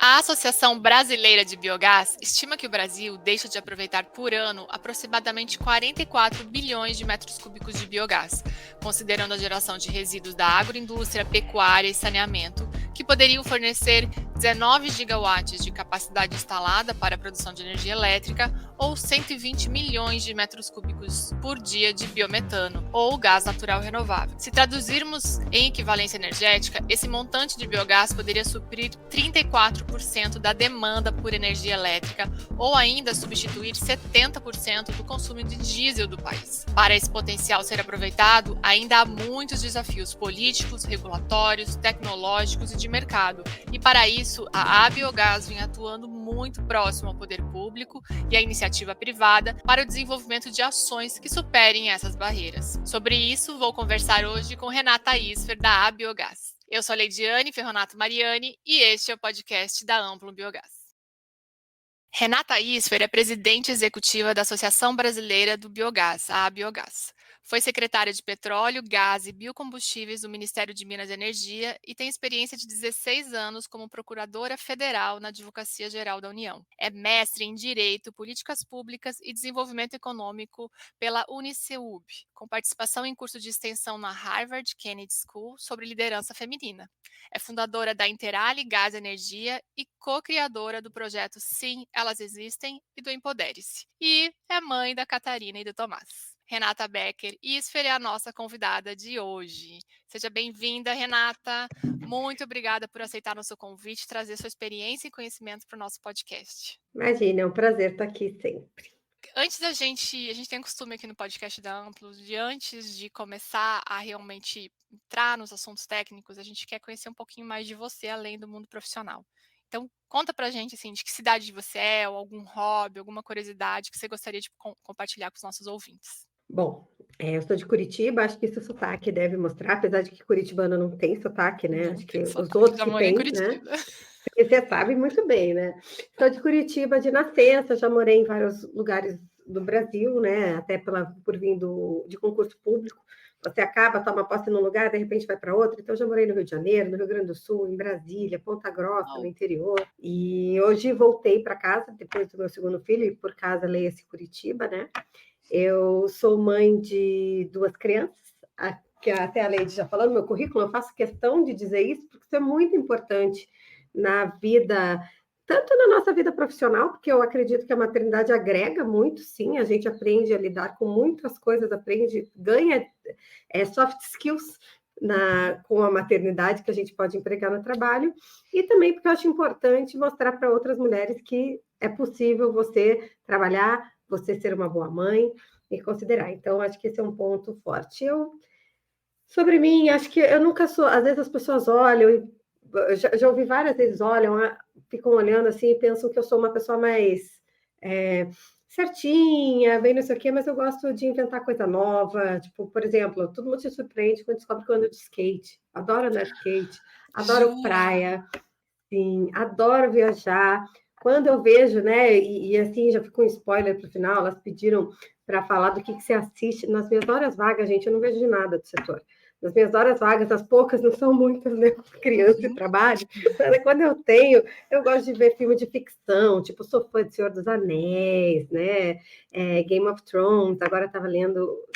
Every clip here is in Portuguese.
A Associação Brasileira de Biogás estima que o Brasil deixa de aproveitar por ano aproximadamente 44 bilhões de metros cúbicos de biogás, considerando a geração de resíduos da agroindústria, pecuária e saneamento, que poderiam fornecer 19 gigawatts de capacidade instalada para a produção de energia elétrica ou 120 milhões de metros cúbicos por dia de biometano ou gás natural renovável. Se traduzirmos em equivalência energética, esse montante de biogás poderia suprir 34% da demanda por energia elétrica ou ainda substituir 70% do consumo de diesel do país. Para esse potencial ser aproveitado, ainda há muitos desafios políticos, regulatórios, tecnológicos e de mercado. E para isso, a Abiogás vem atuando muito próximo ao poder público e à iniciativa privada para o desenvolvimento de ações que superem essas barreiras. Sobre isso, vou conversar hoje com Renata Isfer, da Abiogás. Eu sou a Leidiane Ferronato Mariani e este é o podcast da Amplum Biogás. Renata Isfer é presidente executiva da Associação Brasileira do Biogás, a Abiogás. Foi secretária de Petróleo, Gás e Biocombustíveis do Ministério de Minas e Energia e tem experiência de 16 anos como procuradora federal na Advocacia Geral da União. É mestre em Direito, Políticas Públicas e Desenvolvimento Econômico pela Uniceub, com participação em curso de extensão na Harvard Kennedy School sobre liderança feminina. É fundadora da Interali Gás e Energia e co-criadora do projeto Sim, Elas Existem e do Empodere-se. E é mãe da Catarina e do Tomás. Renata Becker Isfer é a nossa convidada de hoje. Seja bem-vinda, Renata. Muito obrigada por aceitar nosso convite e trazer sua experiência e conhecimento para o nosso podcast. Imagina, é um prazer estar aqui sempre. Antes a gente tem um costume aqui no podcast da Amplo, de antes de começar a realmente entrar nos assuntos técnicos, a gente quer conhecer um pouquinho mais de você, além do mundo profissional. Então, conta pra gente, assim, de que cidade você é, ou algum hobby, alguma curiosidade que você gostaria de compartilhar com os nossos ouvintes. Bom, eu sou de Curitiba, acho que esse sotaque deve mostrar, apesar de que curitibano não tem sotaque, né? Não Acho tem que os sotaque, outros já que morei em têm, né? Curitiba. Porque você sabe muito bem, né? Sou de Curitiba de nascença, já morei em vários lugares do Brasil, né? Até por vir de concurso público. Você acaba, toma posse num lugar, de repente vai para outro. Então, já morei no Rio de Janeiro, no Rio Grande do Sul, em Brasília, Ponta Grossa, no interior. E hoje voltei para casa, depois do meu segundo filho, e por casa leia-se Curitiba, né? Eu sou mãe de 2 crianças, que até a Leide já falou no meu currículo, eu faço questão de dizer isso, porque isso é muito importante na vida, tanto na nossa vida profissional, porque eu acredito que a maternidade agrega muito, sim, a gente aprende a lidar com muitas coisas, ganha soft skills com a maternidade que a gente pode empregar no trabalho, e também porque eu acho importante mostrar para outras mulheres que é possível você trabalhar, você ser uma boa mãe e considerar. Então, acho que esse é um ponto forte. Sobre mim, acho que eu nunca sou. Às vezes as pessoas olham, já ouvi várias vezes, ficam olhando assim e pensam que eu sou uma pessoa mais certinha, bem não sei o quê, mas eu gosto de inventar coisa nova. Tipo, por exemplo, todo mundo se surpreende quando descobre que eu ando de skate. Adoro andar de skate, adoro Jura? praia. Sim, adoro viajar. Quando eu vejo, né, e assim, já ficou um spoiler para o final, elas pediram para falar do que você assiste. Nas minhas horas vagas, gente, eu não vejo de nada do setor. Nas minhas horas vagas, as poucas não são muitas, né, criança e trabalho. Mas quando eu tenho, eu gosto de ver filme de ficção, tipo, sou fã de Senhor dos Anéis, né, Game of Thrones, agora estava lendo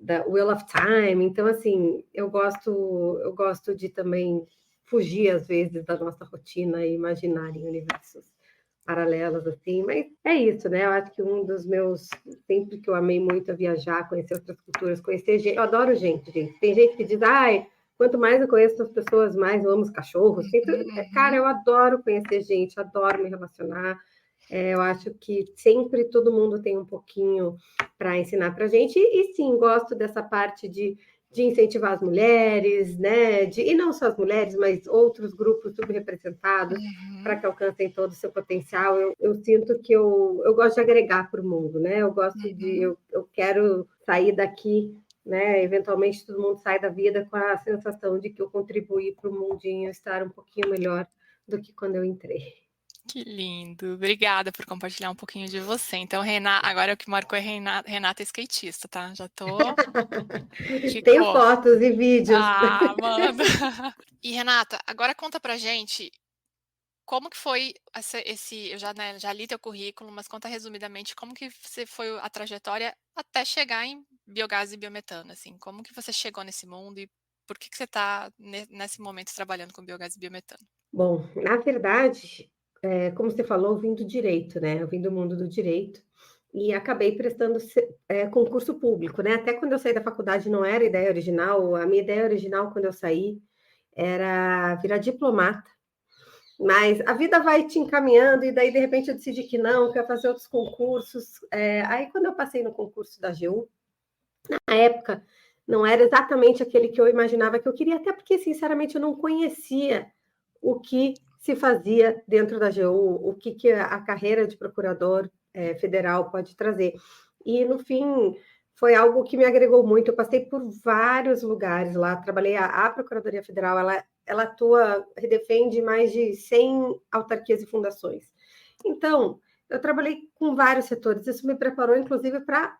da Wheel of Time. Então, assim, eu gosto de também fugir, às vezes, da nossa rotina e imaginar em universos paralelos, assim, mas é isso, né? Eu acho que um dos meus, sempre que eu amei muito a viajar, conhecer outras culturas, conhecer gente, eu adoro gente. Tem gente que diz, ai, quanto mais eu conheço as pessoas, mais eu amo os cachorros. Cara, eu adoro conhecer gente, adoro me relacionar. Eu acho que sempre todo mundo tem um pouquinho para ensinar para a gente, e sim, gosto dessa parte de incentivar as mulheres, né? E não só as mulheres, mas outros grupos subrepresentados, para que alcancem todo o seu potencial. Eu sinto que eu gosto de agregar para o mundo, né? Eu gosto eu quero sair daqui, né? Eventualmente todo mundo sai da vida com a sensação de que eu contribuí para o mundinho estar um pouquinho melhor do que quando eu entrei. Que lindo. Obrigada por compartilhar um pouquinho de você. Então, agora o que marcou é Renata skatista, tá? Já tô. Tenho Ficou. fotos e vídeos. Ah, manda. E Renata, agora conta pra gente como que foi eu já, né, já li teu currículo, mas conta resumidamente como que foi a trajetória até chegar em biogás e biometano, assim, como que você chegou nesse mundo e por que você está nesse momento trabalhando com biogás e biometano? Bom, na verdade, como você falou, eu vim do direito, né? Eu vim do mundo do direito e acabei prestando concurso público, né? Até quando eu saí da faculdade não era ideia original. A minha ideia original, quando eu saí, era virar diplomata. Mas a vida vai te encaminhando, e daí, de repente, eu decidi que não, que eu ia fazer outros concursos. Aí, quando eu passei no concurso da AGU, na época, não era exatamente aquele que eu imaginava que eu queria, até porque, sinceramente, eu não conhecia o que se fazia dentro da AGU, o que a carreira de procurador federal pode trazer. E, no fim, foi algo que me agregou muito. Eu passei por vários lugares lá, trabalhei a Procuradoria Federal, ela atua, defende mais de 100 autarquias e fundações. Então, eu trabalhei com vários setores, isso me preparou, inclusive, para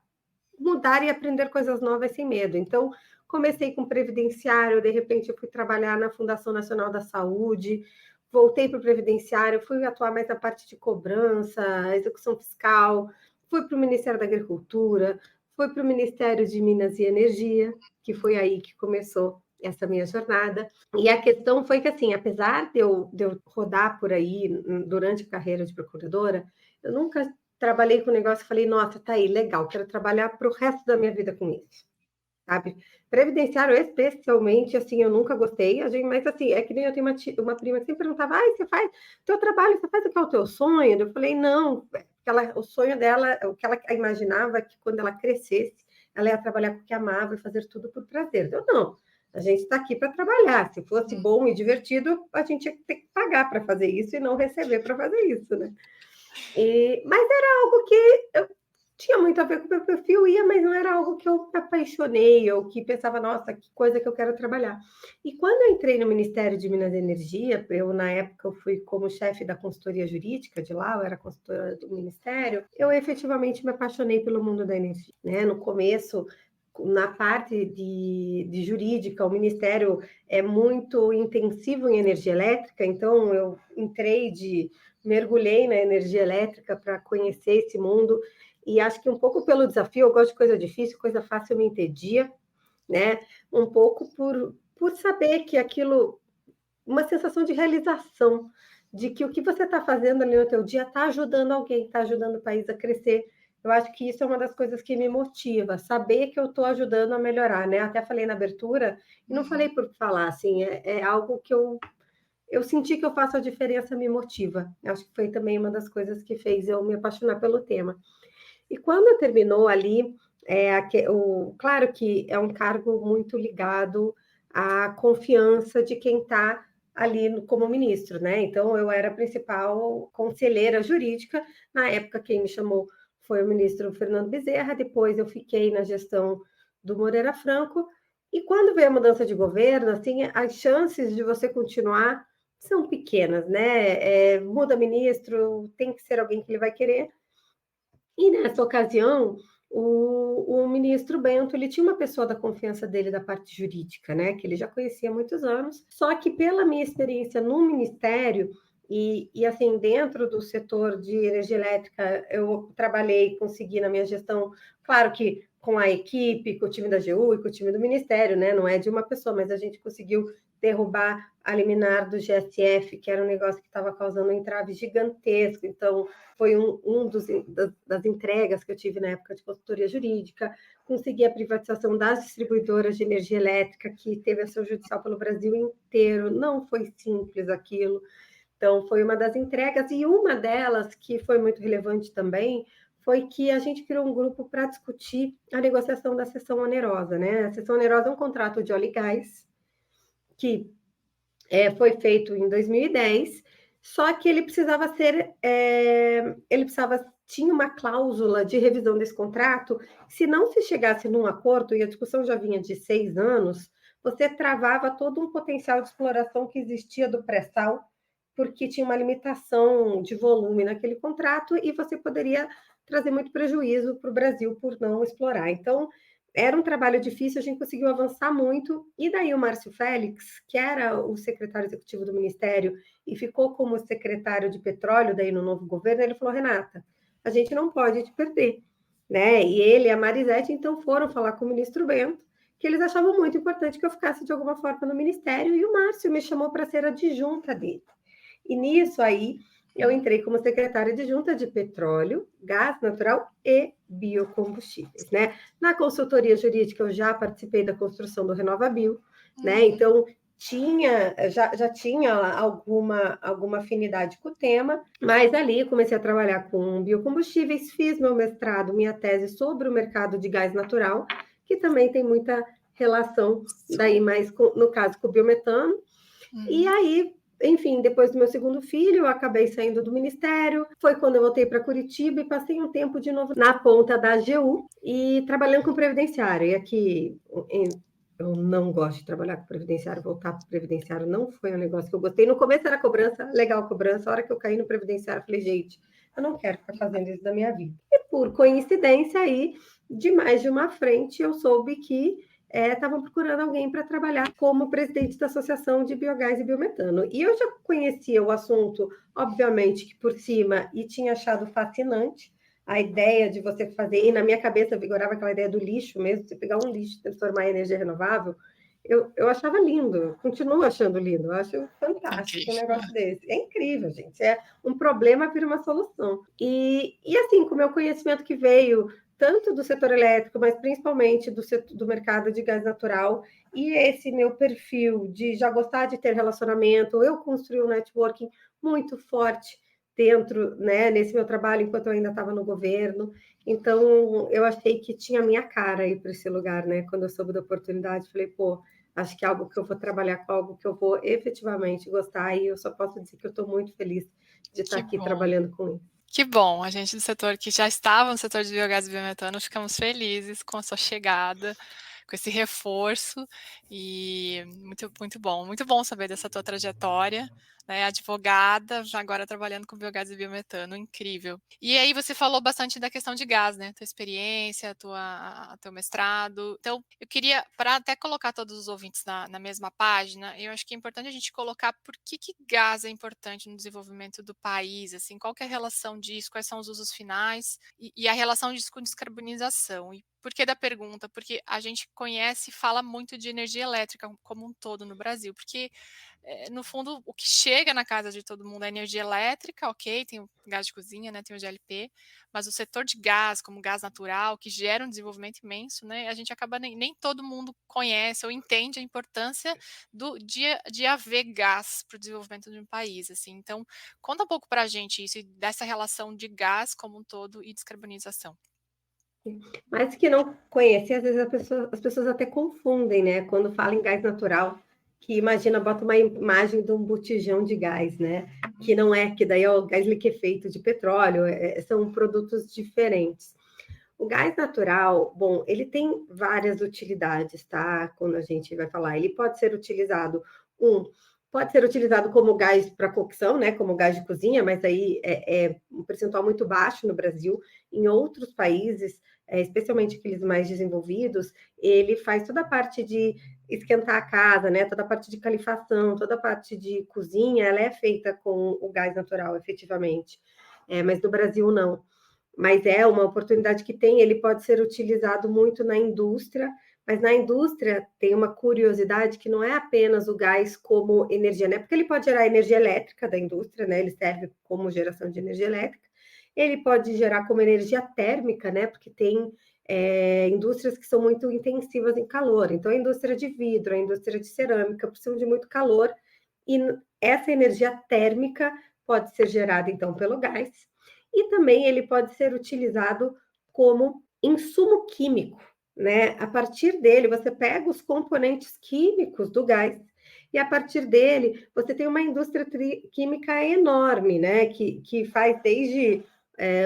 mudar e aprender coisas novas sem medo. Então, comecei com previdenciário, de repente eu fui trabalhar na Fundação Nacional da Saúde, voltei para o previdenciário, fui atuar mais na parte de cobrança, execução fiscal, fui para o Ministério da Agricultura, fui para o Ministério de Minas e Energia, que foi aí que começou essa minha jornada. E a questão foi que, assim, apesar de eu rodar por aí durante a carreira de procuradora, eu nunca trabalhei com o negócio e falei, nossa, tá aí, legal, quero trabalhar para o resto da minha vida com isso, sabe? Previdenciário, especialmente, assim, eu nunca gostei, mas assim, é que nem eu tenho uma prima que sempre perguntava, você faz teu trabalho, você faz o que é o teu sonho? Eu falei, não, o sonho dela, o que ela imaginava que quando ela crescesse, ela ia trabalhar com o que amava e fazer tudo por prazer. Eu, não, a gente está aqui para trabalhar, se fosse bom e divertido, a gente ia ter que pagar para fazer isso e não receber para fazer isso, né? Mas era algo que eu tinha muito a ver com o meu perfil, mas não era algo que eu me apaixonei ou que pensava, nossa, que coisa que eu quero trabalhar. E quando eu entrei no Ministério de Minas e Energia, na época, eu fui como chefe da consultoria jurídica de lá, eu era consultora do Ministério, eu efetivamente me apaixonei pelo mundo da energia, né? No começo, na parte de jurídica, o Ministério é muito intensivo em energia elétrica, então eu mergulhei na energia elétrica para conhecer esse mundo, e acho que um pouco pelo desafio, eu gosto de coisa difícil, coisa fácil eu me entedia, né? Um pouco por saber que aquilo, uma sensação de realização, de que o que você está fazendo ali no teu dia está ajudando alguém, está ajudando o país a crescer. Eu acho que isso é uma das coisas que me motiva, saber que eu estou ajudando a melhorar, né? Até falei na abertura, e não falei por falar, assim, é algo que eu senti que eu faço a diferença, me motiva. Acho que foi também uma das coisas que fez eu me apaixonar pelo tema. E quando terminou ali, claro que é um cargo muito ligado à confiança de quem está ali como ministro, né? Então, eu era a principal conselheira jurídica. Na época, quem me chamou foi o ministro Fernando Bezerra, depois eu fiquei na gestão do Moreira Franco, e quando veio a mudança de governo, assim, as chances de você continuar são pequenas, né? Muda ministro, tem que ser alguém que ele vai querer. E nessa ocasião, o ministro Bento, ele tinha uma pessoa da confiança dele da parte jurídica, né, que ele já conhecia há muitos anos, só que pela minha experiência no ministério, e assim, dentro do setor de energia elétrica, eu trabalhei, consegui na minha gestão, claro que com a equipe, com o time da AGU e com o time do Ministério, né? Não é de uma pessoa, mas a gente conseguiu derrubar a liminar do GSF, que era um negócio que estava causando um entrave gigantesco. Então, foi das entregas que eu tive na época de consultoria jurídica. Consegui a privatização das distribuidoras de energia elétrica, que teve ação judicial pelo Brasil inteiro. Não foi simples aquilo. Então, foi uma das entregas, e uma delas, que foi muito relevante também, foi que a gente criou um grupo para discutir a negociação da cessão onerosa, né? A cessão onerosa é um contrato de óleo e gás que foi feito em 2010, só que ele precisava tinha uma cláusula de revisão desse contrato. Se não se chegasse num acordo, e a discussão já vinha de 6 anos, você travava todo um potencial de exploração que existia do pré-sal porque tinha uma limitação de volume naquele contrato e você poderia trazer muito prejuízo para o Brasil por não explorar. Então, era um trabalho difícil, a gente conseguiu avançar muito, e daí o Márcio Félix, que era o secretário executivo do Ministério e ficou como secretário de petróleo daí no novo governo, ele falou, Renata, a gente não pode te perder, né? E ele e a Marisete, então, foram falar com o ministro Bento, que eles achavam muito importante que eu ficasse de alguma forma no Ministério, e o Márcio me chamou para ser adjunta dele. E nisso aí, eu entrei como secretária adjunta de petróleo, gás natural e biocombustíveis, né? Na consultoria jurídica, eu já participei da construção do RenovaBio, né? Então, já tinha alguma afinidade com o tema, mas ali comecei a trabalhar com biocombustíveis, fiz meu mestrado, minha tese sobre o mercado de gás natural, que também tem muita relação, daí mais no caso com o biometano, e aí, enfim, depois do meu segundo filho, eu acabei saindo do ministério. Foi quando eu voltei para Curitiba e passei um tempo de novo na ponta da AGU e trabalhando com previdenciário. E aqui eu não gosto de trabalhar com previdenciário, voltar para o previdenciário não foi um negócio que eu gostei. No começo era cobrança, legal cobrança. A hora que eu caí no previdenciário, eu falei, gente, eu não quero ficar fazendo isso da minha vida. E por coincidência aí, de mais de uma frente, eu soube que estavam procurando alguém para trabalhar como presidente da Associação de Biogás e Biometano. E eu já conhecia o assunto, obviamente, que por cima, e tinha achado fascinante a ideia de você fazer, e na minha cabeça vigorava aquela ideia do lixo mesmo, você pegar um lixo e transformar em energia renovável. Eu achava lindo, continuo achando lindo, eu acho fantástico um negócio desse. É incrível, gente. É um problema vira uma solução. E assim, com o meu conhecimento que veio tanto do setor elétrico, mas principalmente do mercado de gás natural, e esse meu perfil de já gostar de ter relacionamento, eu construí um networking muito forte dentro, né, nesse meu trabalho, enquanto eu ainda estava no governo. Então, eu achei que tinha a minha cara aí para esse lugar, né? Quando eu soube da oportunidade, falei, pô, acho que é algo que eu vou trabalhar com algo que eu vou efetivamente gostar, e eu só posso dizer que eu estou muito feliz de estar aqui trabalhando com isso. Que bom, a gente do setor que já estava no setor de biogás e biometano, ficamos felizes com a sua chegada, com esse reforço, e muito bom saber dessa tua trajetória, né, advogada, já agora trabalhando com biogás e biometano, incrível. E aí você falou bastante da questão de gás, né, tua experiência, teu mestrado. Então, eu queria, para até colocar todos os ouvintes na mesma página, eu acho que é importante a gente colocar por que gás é importante no desenvolvimento do país, assim, qual que é a relação disso, quais são os usos finais e a relação disso com descarbonização. E por que da pergunta? Porque a gente conhece e fala muito de energia elétrica como um todo no Brasil, porque no fundo, o que chega na casa de todo mundo é energia elétrica, ok, tem o gás de cozinha, né, tem o GLP, mas o setor de gás, como gás natural, que gera um desenvolvimento imenso, né, a gente acaba nem todo mundo conhece ou entende a importância de haver gás para o desenvolvimento de um país, assim. Então, conta um pouco para a gente isso, dessa relação de gás como um todo e descarbonização. Mas que não conhece, às vezes as pessoas até confundem, né? Quando fala em gás natural, que imagina, bota uma imagem de um botijão de gás, né? Que não é, que daí é o gás liquefeito de petróleo, são produtos diferentes. O gás natural, bom, ele tem várias utilidades, tá? Quando a gente vai falar, ele pode ser utilizado, pode ser utilizado como gás para cocção, né? Como gás de cozinha, mas aí é um percentual muito baixo no Brasil. Em outros países, especialmente aqueles mais desenvolvidos, ele faz toda a parte de esquentar a casa, né? Toda a parte de calefação, toda a parte de cozinha, ela é feita com o gás natural, efetivamente. Mas no Brasil não. Mas é uma oportunidade que tem, ele pode ser utilizado muito na indústria, mas na indústria tem uma curiosidade que não é apenas o gás como energia, né? Porque ele pode gerar energia elétrica da indústria, né? Ele serve como geração de energia elétrica. Ele pode gerar como energia térmica, né? Porque tem indústrias que são muito intensivas em calor. Então, a indústria de vidro, a indústria de cerâmica precisam de muito calor, e essa energia térmica pode ser gerada, então, pelo gás. E também ele pode ser utilizado como insumo químico, né? A partir dele, você pega os componentes químicos do gás e a partir dele você tem uma indústria química enorme, né? Que faz desde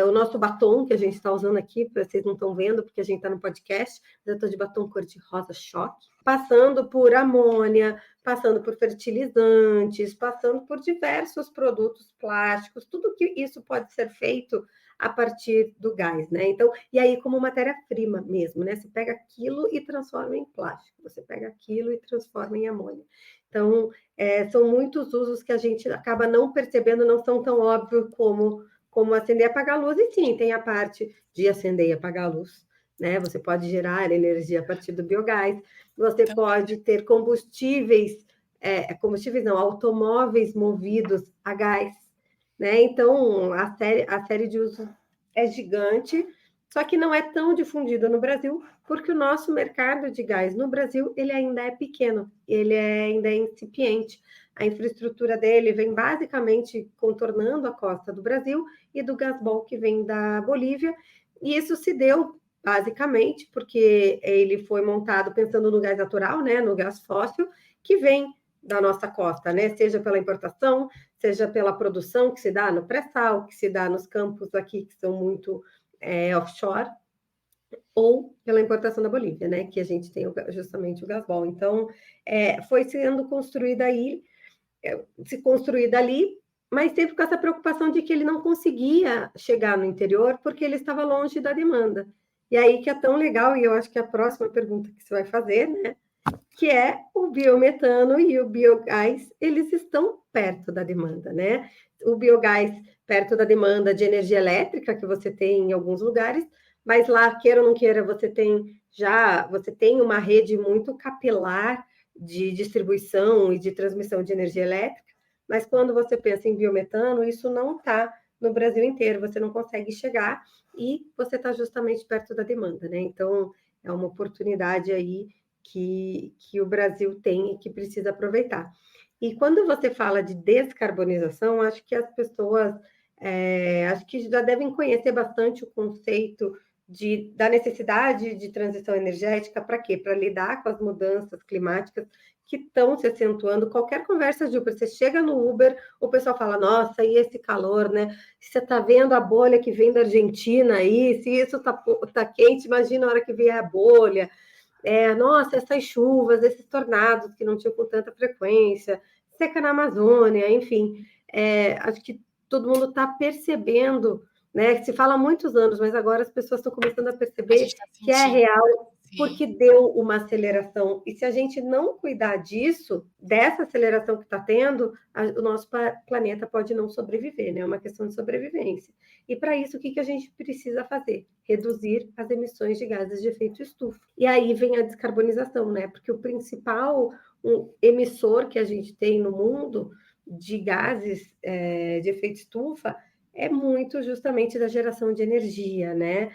o nosso batom que a gente está usando aqui, vocês não estão vendo porque a gente está no podcast, mas eu estou de batom cor-de-rosa choque, passando por amônia, passando por fertilizantes, passando por diversos produtos plásticos, tudo que isso pode ser feito a partir do gás, né? Então, e aí como matéria-prima mesmo, né? Você pega aquilo e transforma em plástico, você pega aquilo e transforma em amônia. Então, são muitos usos que a gente acaba não percebendo, não são tão óbvios como acender e apagar a luz, e sim, tem a parte de acender e apagar a luz, né? Você pode gerar energia a partir do biogás, você pode ter combustíveis não, automóveis movidos a gás, né? Então, a série de usos é gigante, só que não é tão difundido no Brasil, porque o nosso mercado de gás no Brasil, ele ainda é pequeno, ainda é incipiente. A infraestrutura dele vem basicamente contornando a costa do Brasil e do gasbol que vem da Bolívia, e isso se deu basicamente porque ele foi montado pensando no gás natural, né, no gás fóssil, que vem da nossa costa, né, seja pela importação, seja pela produção que se dá no pré-sal, que se dá nos campos aqui que são muito offshore, ou pela importação da Bolívia, né, que a gente tem justamente o gasbol. Então, foi sendo construída aí, se construída ali, mas sempre com essa preocupação de que ele não conseguia chegar no interior porque ele estava longe da demanda. E aí que é tão legal, e eu acho que a próxima pergunta que você vai fazer, né, que é o biometano e o biogás, eles estão perto da demanda, né? O biogás perto da demanda de energia elétrica que você tem em alguns lugares, mas lá, queira ou não queira, você tem uma rede muito capilar de distribuição e de transmissão de energia elétrica, mas quando você pensa em biometano, isso não está no Brasil inteiro, você não consegue chegar e você está justamente perto da demanda, né? Então, é uma oportunidade aí que o Brasil tem e que precisa aproveitar. E quando você fala de descarbonização, acho que as pessoas acho que já devem conhecer bastante o conceito da necessidade de transição energética. Para quê? Para lidar com as mudanças climáticas que estão se acentuando. Qualquer conversa de Uber, você chega no Uber, o pessoal fala, nossa, e esse calor, né? Você está vendo a bolha que vem da Argentina aí, se isso tá quente, imagina a hora que vier a bolha. Nossa, essas chuvas, esses tornados que não tinham com tanta frequência, seca na Amazônia, enfim, acho que todo mundo está percebendo, né? Se fala há muitos anos, mas agora as pessoas estão começando a A perceber gente está que é sentindo. real, Sim. porque deu uma aceleração. E se a gente não cuidar disso, dessa aceleração que está tendo, o nosso planeta pode não sobreviver, né? É uma questão de sobrevivência. E para isso, o que a gente precisa fazer? Reduzir as emissões de gases de efeito estufa. E aí vem a descarbonização, né? Porque o principal emissor que a gente tem no mundo de gases de efeito estufa é muito justamente da geração de energia, né?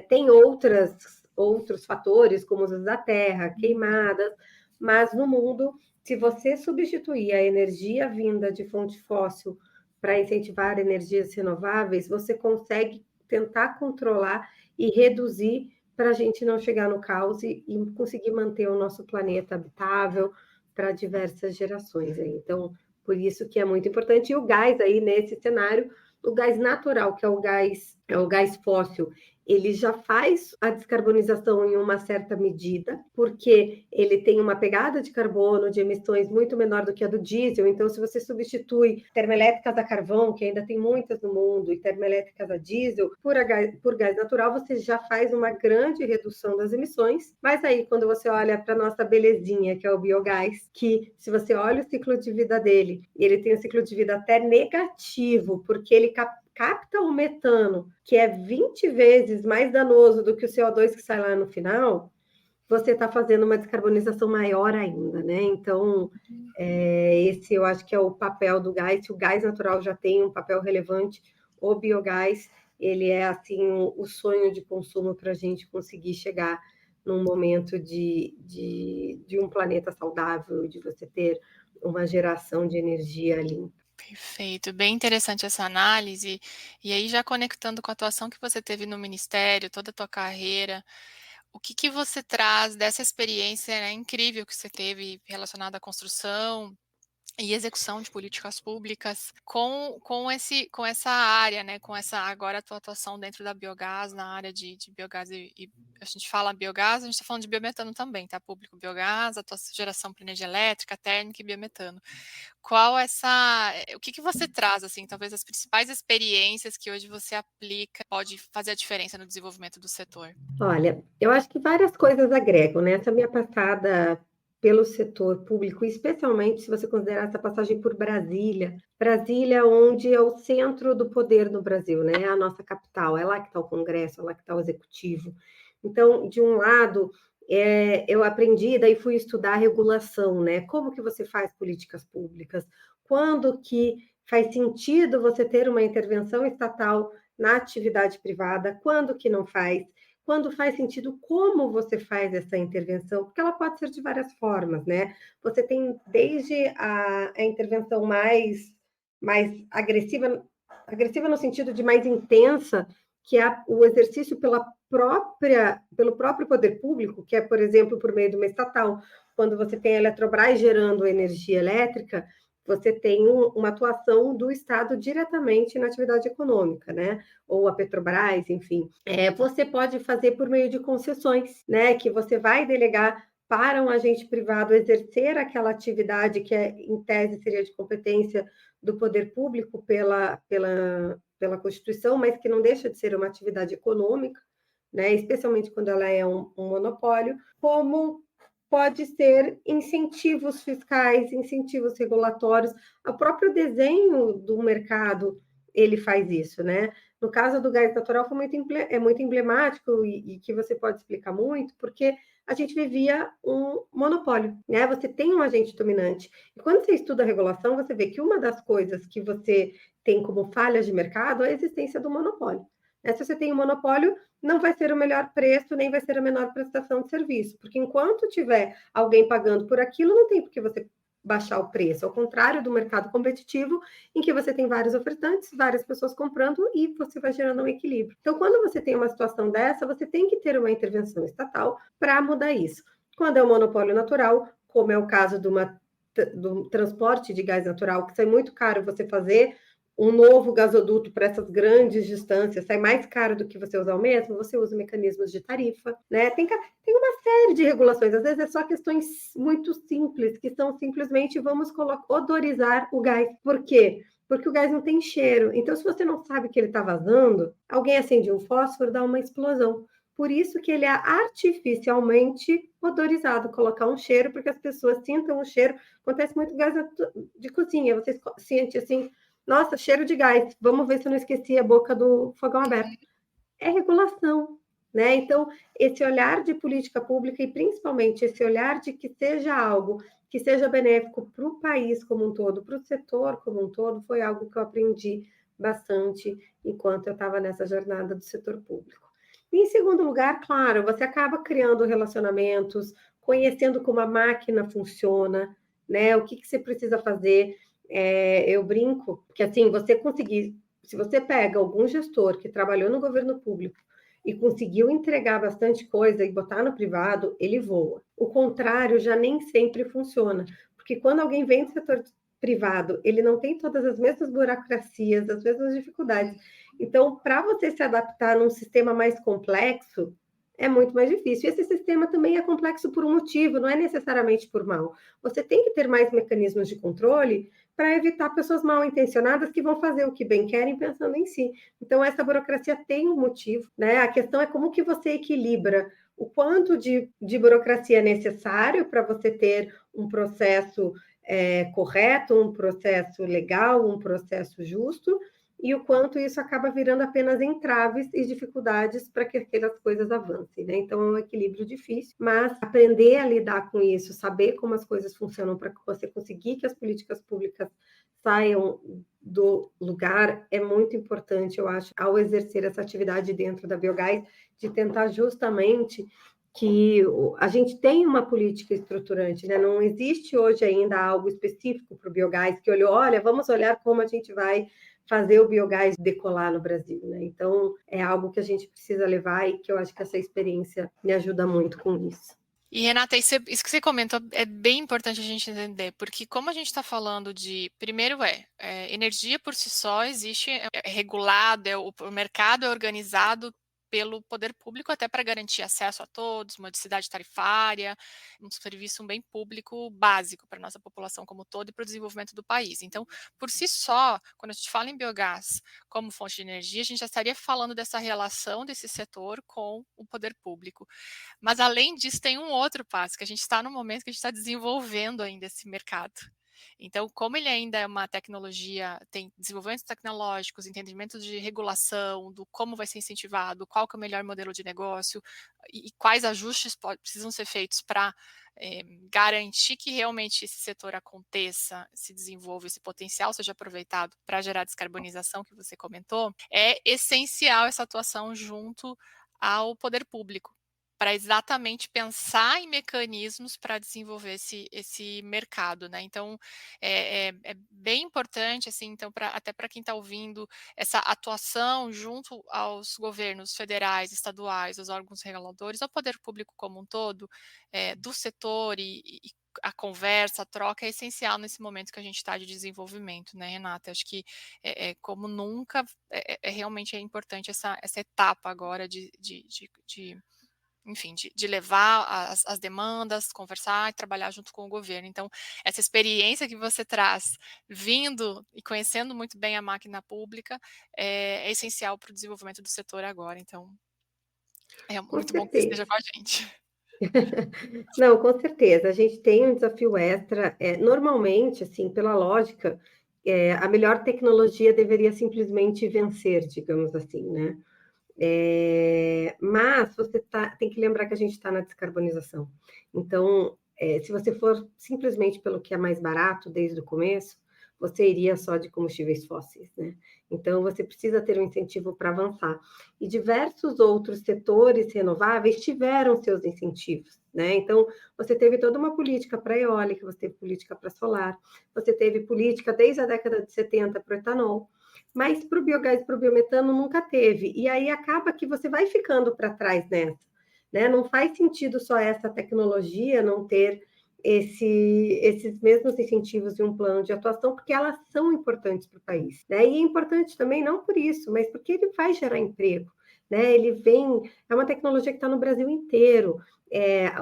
Tem outros fatores, como os da terra, queimadas, mas no mundo, se você substituir a energia vinda de fonte fóssil para incentivar energias renováveis, você consegue tentar controlar e reduzir para a gente não chegar no caos e conseguir manter o nosso planeta habitável para diversas gerações. Então, por isso que é muito importante. E o gás aí, nesse cenário, o gás natural, que é o gás fóssil, ele já faz a descarbonização em uma certa medida, porque ele tem uma pegada de carbono, de emissões muito menor do que a do diesel. Então, se você substitui termoelétricas a carvão, que ainda tem muitas no mundo, e termoelétricas a diesel, por gás natural, você já faz uma grande redução das emissões. Mas aí, quando você olha para a nossa belezinha, que é o biogás, que se você olha o ciclo de vida dele, ele tem um ciclo de vida até negativo, porque ele capta o metano, que é 20 vezes mais danoso do que o CO2 que sai lá no final, você está fazendo uma descarbonização maior ainda, né? Então, esse eu acho que é o papel do gás. Se o gás natural já tem um papel relevante, o biogás, ele é, assim, o sonho de consumo para a gente conseguir chegar num momento de um planeta saudável, de você ter uma geração de energia limpa. Perfeito, bem interessante essa análise. E aí, já conectando com a atuação que você teve no ministério, toda a tua carreira, o que você traz dessa experiência, né, incrível que você teve relacionada à construção e execução de políticas públicas com essa área, né, com essa agora a tua atuação dentro da biogás, na área de biogás e a gente fala biogás, a gente está falando de biometano também, tá? Público biogás, a tua geração para energia elétrica, térmica e biometano. O que que você traz, assim, talvez as principais experiências que hoje você aplica, pode fazer a diferença no desenvolvimento do setor? Olha, eu acho que várias coisas agregam, né? Essa minha passada pelo setor público, especialmente se você considerar essa passagem por Brasília, Brasília, onde é o centro do poder no Brasil, né? É a nossa capital, é lá que está o Congresso, é lá que está o Executivo. Então, de um lado, eu aprendi, daí fui estudar regulação, né? Como que você faz políticas públicas? Quando que faz sentido você ter uma intervenção estatal na atividade privada? Quando que não faz? Quando faz sentido, como você faz essa intervenção, porque ela pode ser de várias formas, né? Você tem desde a intervenção mais agressiva, agressiva no sentido de mais intensa, que é o exercício pelo próprio poder público, que é, por exemplo, por meio de uma estatal. Quando você tem a Eletrobras gerando energia elétrica, você tem uma atuação do Estado diretamente na atividade econômica, né? Ou a Petrobras, enfim. Você pode fazer por meio de concessões, né? Que você vai delegar para um agente privado exercer aquela atividade que, em tese, seria de competência do poder público pela Constituição, mas que não deixa de ser uma atividade econômica, né? Especialmente quando ela é um monopólio, como pode ser incentivos fiscais, incentivos regulatórios, o próprio desenho do mercado ele faz isso, né? No caso do gás natural é muito emblemático e que você pode explicar muito, porque a gente vivia um monopólio, né? Você tem um agente dominante. E quando você estuda a regulação, você vê que uma das coisas que você tem como falhas de mercado é a existência do monopólio. Se você tem um monopólio, não vai ser o melhor preço, nem vai ser a menor prestação de serviço, porque enquanto tiver alguém pagando por aquilo, não tem por que você baixar o preço, ao contrário do mercado competitivo, em que você tem vários ofertantes, várias pessoas comprando e você vai gerando um equilíbrio. Então, quando você tem uma situação dessa, você tem que ter uma intervenção estatal para mudar isso. Quando é um monopólio natural, como é o caso do transporte de gás natural, que sai muito caro você fazer um novo gasoduto para essas grandes distâncias, sai mais caro do que você usar o mesmo, você usa mecanismos de tarifa, né? Tem uma série de regulações, às vezes é só questões muito simples, que são simplesmente vamos odorizar o gás. Por quê? Porque o gás não tem cheiro. Então, se você não sabe que ele está vazando, alguém acende um fósforo, dá uma explosão. Por isso que ele é artificialmente odorizado, colocar um cheiro, porque as pessoas sintam o cheiro. Acontece muito gás de cozinha, você sente assim, nossa, cheiro de gás, vamos ver se eu não esqueci a boca do fogão aberto. É regulação, né? Então, esse olhar de política pública e principalmente esse olhar de que seja algo que seja benéfico para o país como um todo, para o setor como um todo, foi algo que eu aprendi bastante enquanto eu estava nessa jornada do setor público. E, em segundo lugar, claro, você acaba criando relacionamentos, conhecendo como a máquina funciona, né? O que você precisa fazer. Eu brinco que, assim, se você pega algum gestor que trabalhou no governo público e conseguiu entregar bastante coisa e botar no privado, ele voa. O contrário já nem sempre funciona, porque quando alguém vem do setor privado, ele não tem todas as mesmas burocracias, as mesmas dificuldades. Então, para você se adaptar num sistema mais complexo, é muito mais difícil. E esse sistema também é complexo por um motivo, não é necessariamente por mal. Você tem que ter mais mecanismos de controle para evitar pessoas mal intencionadas que vão fazer o que bem querem pensando em si. Então, essa burocracia tem um motivo, né? A questão é como que você equilibra o quanto de burocracia é necessário para você ter um processo correto, um processo legal, um processo justo, e o quanto isso acaba virando apenas entraves e dificuldades para que aquelas coisas avancem, né? Então, é um equilíbrio difícil, mas aprender a lidar com isso, saber como as coisas funcionam para você conseguir que as políticas públicas saiam do lugar é muito importante, eu acho, ao exercer essa atividade dentro da Biogás, de tentar justamente que a gente tem uma política estruturante, né? Não existe hoje ainda algo específico para o biogás que olhou, olha, vamos olhar como a gente vai fazer o biogás decolar no Brasil, né? Então, é algo que a gente precisa levar e que eu acho que essa experiência me ajuda muito com isso. E, Renata, isso que você comentou é bem importante a gente entender, porque como a gente está falando de, primeiro energia por si só existe, é regulado, o mercado é organizado pelo poder público até para garantir acesso a todos, modicidade tarifária, um serviço bem público básico para a nossa população como todo e para o desenvolvimento do país. Então, por si só, quando a gente fala em biogás como fonte de energia, a gente já estaria falando dessa relação desse setor com o poder público. Mas além disso, tem um outro passo, que a gente está no momento que a gente está desenvolvendo ainda esse mercado. Então, como ele ainda é uma tecnologia, tem desenvolvimentos tecnológicos, entendimento de regulação, do como vai ser incentivado, qual que é o melhor modelo de negócio e quais ajustes precisam ser feitos para garantir que realmente esse setor aconteça, se desenvolva, esse potencial seja aproveitado para gerar descarbonização que você comentou, é essencial essa atuação junto ao poder público para exatamente pensar em mecanismos para desenvolver esse mercado, né? Então é bem importante, assim, então, até para quem está ouvindo, essa atuação junto aos governos federais, estaduais, aos órgãos reguladores, ao poder público como um todo, do setor e a conversa, a troca é essencial nesse momento que a gente está de desenvolvimento, né, Renata? Acho que como nunca realmente é importante essa etapa agora enfim, de levar as demandas, conversar e trabalhar junto com o governo. Então, essa experiência que você traz, vindo e conhecendo muito bem a máquina pública, é essencial para o desenvolvimento do setor agora. Então, é Com muito bom que você esteja certeza. com a gente. Não, com certeza. A gente tem um desafio extra. Normalmente, assim, pela lógica, a melhor tecnologia deveria simplesmente vencer, digamos assim, né? Mas tem que lembrar que a gente está na descarbonização. Então, se você for simplesmente pelo que é mais barato desde o começo, você iria só de combustíveis fósseis, né? Então, você precisa ter um incentivo para avançar. E diversos outros setores renováveis tiveram seus incentivos, né? Então, você teve toda uma política para eólica, você teve política para solar, você teve política desde a década de 70 para o etanol, mas para o biogás e para o biometano nunca teve. E aí acaba que você vai ficando para trás nessa. Né? Não faz sentido só essa tecnologia não ter esses mesmos incentivos e um plano de atuação, porque elas são importantes para o país. Né? E é importante também, não por isso, mas porque ele vai gerar emprego. Né? É uma tecnologia que está no Brasil inteiro.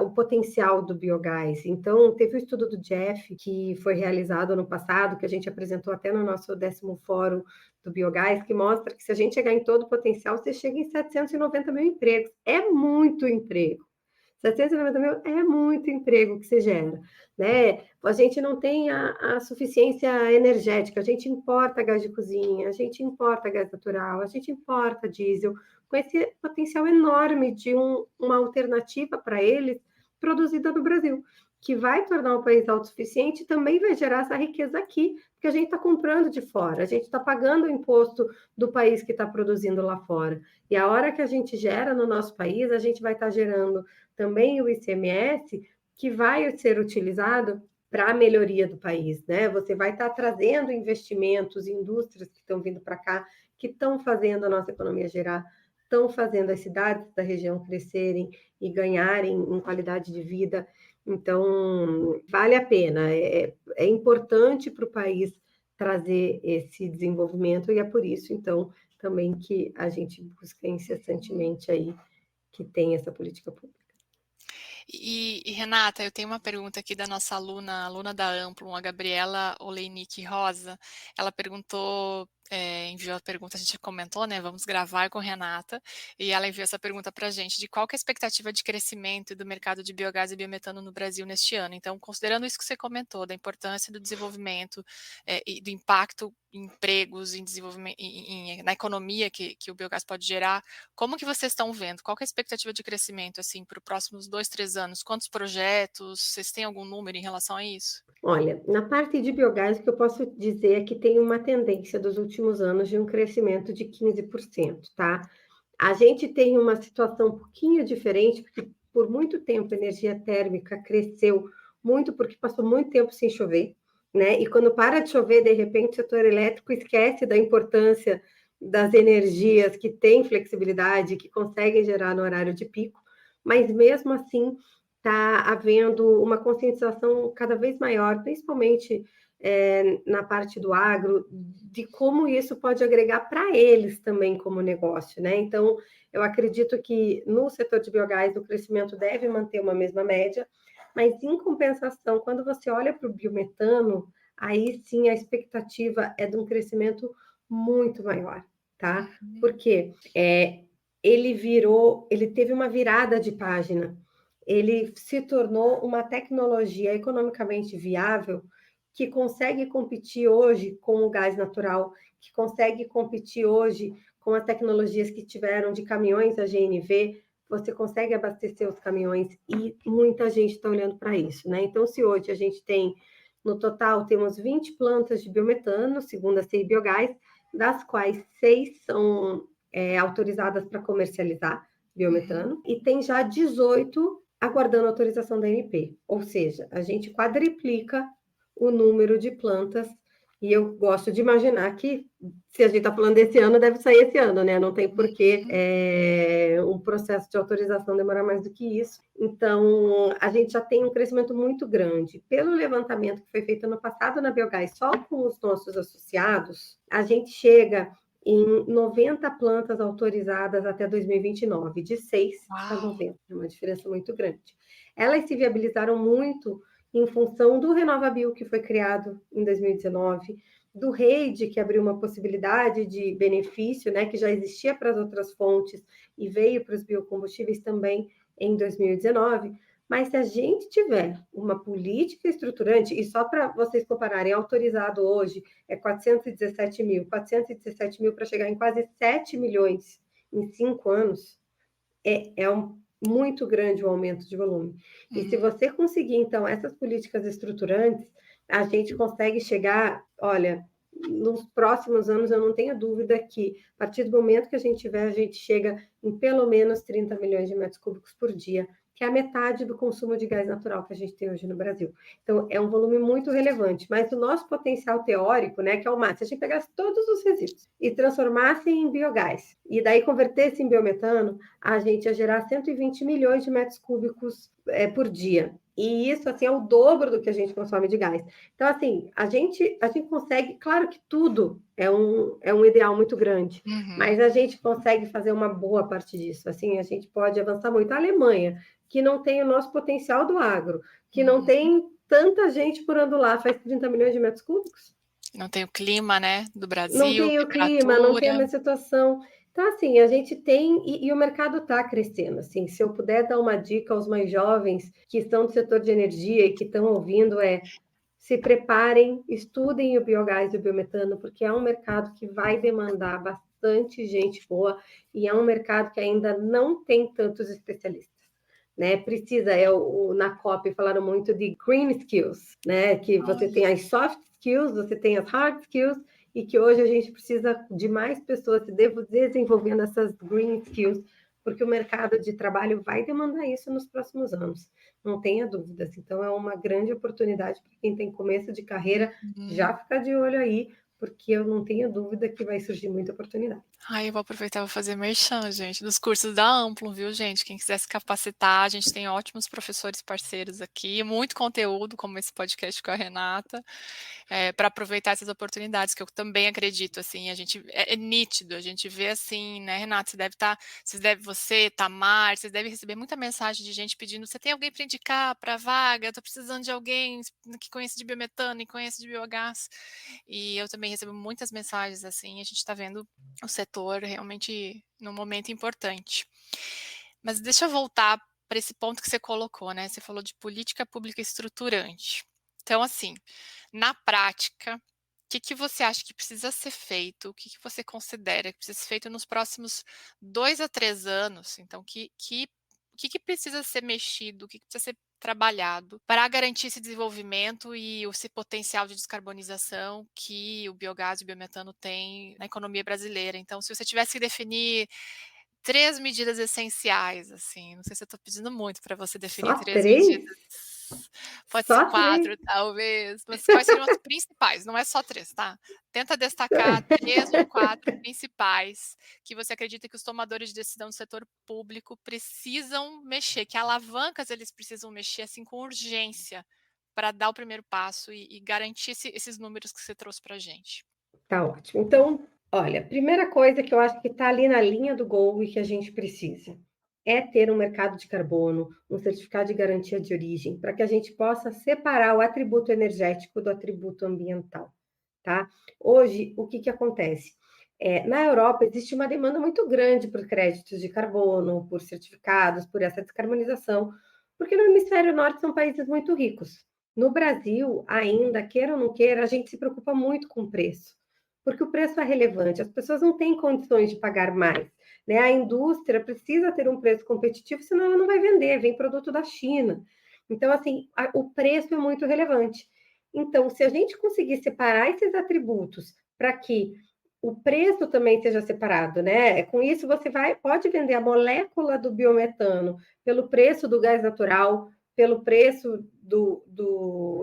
O potencial do biogás. Então, teve o estudo do Jeff, que foi realizado ano passado, que a gente apresentou até no nosso 10º fórum do biogás, que mostra que se a gente chegar em todo o potencial, você chega em 790 mil empregos. É muito emprego. 790 mil é muito emprego que se gera. Né? A gente não tem a suficiência energética, a gente importa gás de cozinha, a gente importa gás natural, a gente importa diesel, com esse potencial enorme de uma alternativa para eles produzida no Brasil, que vai tornar o país autossuficiente e também vai gerar essa riqueza aqui, porque a gente está comprando de fora, a gente está pagando o imposto do país que está produzindo lá fora. E a hora que a gente gera no nosso país, a gente vai estar gerando também o ICMS, que vai ser utilizado para a melhoria do país, né? Você vai estar trazendo investimentos, indústrias que estão vindo para cá, que estão fazendo a nossa economia gerar, estão fazendo as cidades da região crescerem e ganharem em qualidade de vida. Então, vale a pena, é importante para o país trazer esse desenvolvimento, e é por isso, então, também que a gente busca incessantemente aí que tem essa política pública. Renata, eu tenho uma pergunta aqui da nossa aluna da Amplum, a Gabriela Oleinick Rosa. Ela perguntou, enviou a pergunta, a gente comentou, né? Vamos gravar com Renata, e ela enviou essa pergunta para a gente de qual que é a expectativa de crescimento do mercado de biogás e biometano no Brasil neste ano. Então, considerando isso que você comentou, da importância do desenvolvimento e do impacto em empregos, em desenvolvimento, na economia que o biogás pode gerar, como que vocês estão vendo? Qual que é a expectativa de crescimento assim para os próximos 2, 3 anos? Quantos projetos? Vocês têm algum número em relação a isso? Olha, na parte de biogás, o que eu posso dizer é que tem uma tendência dos últimos anos de um crescimento de 15%, tá? A gente tem uma situação um pouquinho diferente, porque por muito tempo a energia térmica cresceu muito, porque passou muito tempo sem chover, né? E quando para de chover, de repente, o setor elétrico esquece da importância das energias que têm flexibilidade, que conseguem gerar no horário de pico, mas mesmo assim está havendo uma conscientização cada vez maior, principalmente na parte do agro, de como isso pode agregar para eles também como negócio, né? Então, eu acredito que no setor de biogás o crescimento deve manter uma mesma média, mas em compensação, quando você olha para o biometano, aí sim a expectativa é de um crescimento muito maior, tá? Porque ele teve uma virada de página, ele se tornou uma tecnologia economicamente viável que consegue competir hoje com o gás natural, que consegue competir hoje com as tecnologias que tiveram de caminhões a GNV, você consegue abastecer os caminhões e muita gente está olhando para isso, né? Então, se hoje a gente tem, no total, temos 20 plantas de biometano, segundo a CI Biogás, das quais 6 são autorizadas para comercializar biometano, e tem já 18 aguardando autorização da ANP, ou seja, a gente quadriplica o número de plantas, e eu gosto de imaginar que, se a gente está falando desse ano, deve sair esse ano, né? Não tem porquê um processo de autorização demorar mais do que isso. Então, a gente já tem um crescimento muito grande. Pelo levantamento que foi feito ano passado na Biogás, só com os nossos associados, a gente chega em 90 plantas autorizadas até 2029, de 6 para 90, é uma diferença muito grande. Elas se viabilizaram muito em função do RenovaBio, que foi criado em 2019, do REID, que abriu uma possibilidade de benefício, né, que já existia para as outras fontes e veio para os biocombustíveis também em 2019. Mas se a gente tiver uma política estruturante, e só para vocês compararem, autorizado hoje é 417 mil para chegar em quase 7 milhões em 5 anos, muito grande o aumento de volume. E se você conseguir, então, essas políticas estruturantes, a gente consegue chegar, olha, nos próximos anos, eu não tenho dúvida que, a partir do momento que a gente tiver, a gente chega em pelo menos 30 milhões de metros cúbicos por dia, que é a metade do consumo de gás natural que a gente tem hoje no Brasil. Então, é um volume muito relevante, mas o nosso potencial teórico, né, que é o máximo, se a gente pegasse todos os resíduos e transformasse em biogás, e daí convertesse em biometano, a gente ia gerar 120 milhões de metros cúbicos por dia. E isso, assim, é o dobro do que a gente consome de gás. Então, assim, a gente consegue, claro que tudo é um ideal muito grande, mas a gente consegue fazer uma boa parte disso. Assim, a gente pode avançar muito. A Alemanha, que não tem o nosso potencial do agro, que não tem tanta gente morando lá, faz 30 milhões de metros cúbicos. Não tem o clima, né, do Não Brasil, tem o clima, não tem a temperatura. minha situação. Então, assim, a gente tem, e o mercado está crescendo. Assim, se eu puder dar uma dica aos mais jovens que estão no setor de energia e que estão ouvindo, se preparem, estudem o biogás e o biometano, porque é um mercado que vai demandar bastante gente boa e é um mercado que ainda não tem tantos especialistas. Né? Precisa, na COP falaram muito de green skills, né? Que você tem as soft skills, você tem as hard skills, e que hoje a gente precisa de mais pessoas se desenvolvendo essas green skills, porque o mercado de trabalho vai demandar isso nos próximos anos, não tenha dúvidas. Então, é uma grande oportunidade para quem tem começo de carreira, já ficar de olho aí, porque eu não tenho dúvida que vai surgir muita oportunidade. Eu vou aproveitar para fazer merchan, gente, dos cursos da Amplo, viu, gente? Quem quiser se capacitar, a gente tem ótimos professores parceiros aqui, muito conteúdo, como esse podcast com a Renata, para aproveitar essas oportunidades, que eu também acredito, assim, a gente é nítido, a gente vê assim, né, Renata, você, Tamar, vocês devem receber muita mensagem de gente pedindo, você tem alguém para indicar para vaga? Eu tô precisando de alguém que conheça de biometano e conheça de biogás. E eu também recebo muitas mensagens assim, a gente está vendo o setor realmente num momento importante. Mas deixa eu voltar para esse ponto que você colocou, né? Você falou de política pública estruturante. Então, assim, na prática, o que você acha que precisa ser feito? O que você considera que precisa ser feito nos próximos 2 a 3 anos? Então, o que precisa ser mexido? O que precisa ser trabalhado para garantir esse desenvolvimento e esse potencial de descarbonização que o biogás e o biometano têm na economia brasileira? Então, se você tivesse que definir 3 medidas essenciais, assim, não sei se eu estou pedindo muito para você definir Só 3 três? medidas. Pode ser Só 3? 4, talvez, mas quais seriam as principais? Não é só 3, tá? Tenta destacar 3 ou 4 principais que você acredita que os tomadores de decisão do setor público precisam mexer, que alavancas eles precisam mexer, assim, com urgência, para dar o primeiro passo e garantir esses números que você trouxe pra gente. Tá ótimo. Então, olha, primeira coisa que eu acho que está ali na linha do gol e que a gente precisa é ter um mercado de carbono, um certificado de garantia de origem, para que a gente possa separar o atributo energético do atributo ambiental, tá? Hoje, o que acontece? Na Europa, existe uma demanda muito grande por créditos de carbono, por certificados, por essa descarbonização, porque no hemisfério norte são países muito ricos. No Brasil, ainda, queira ou não queira, a gente se preocupa muito com o preço, porque o preço é relevante, as pessoas não têm condições de pagar mais, né? A indústria precisa ter um preço competitivo, senão ela não vai vender, vem produto da China. Então, assim, o preço é muito relevante. Então, se a gente conseguir separar esses atributos para que o preço também seja separado, né? Com isso, você pode vender a molécula do biometano pelo preço do gás natural, pelo preço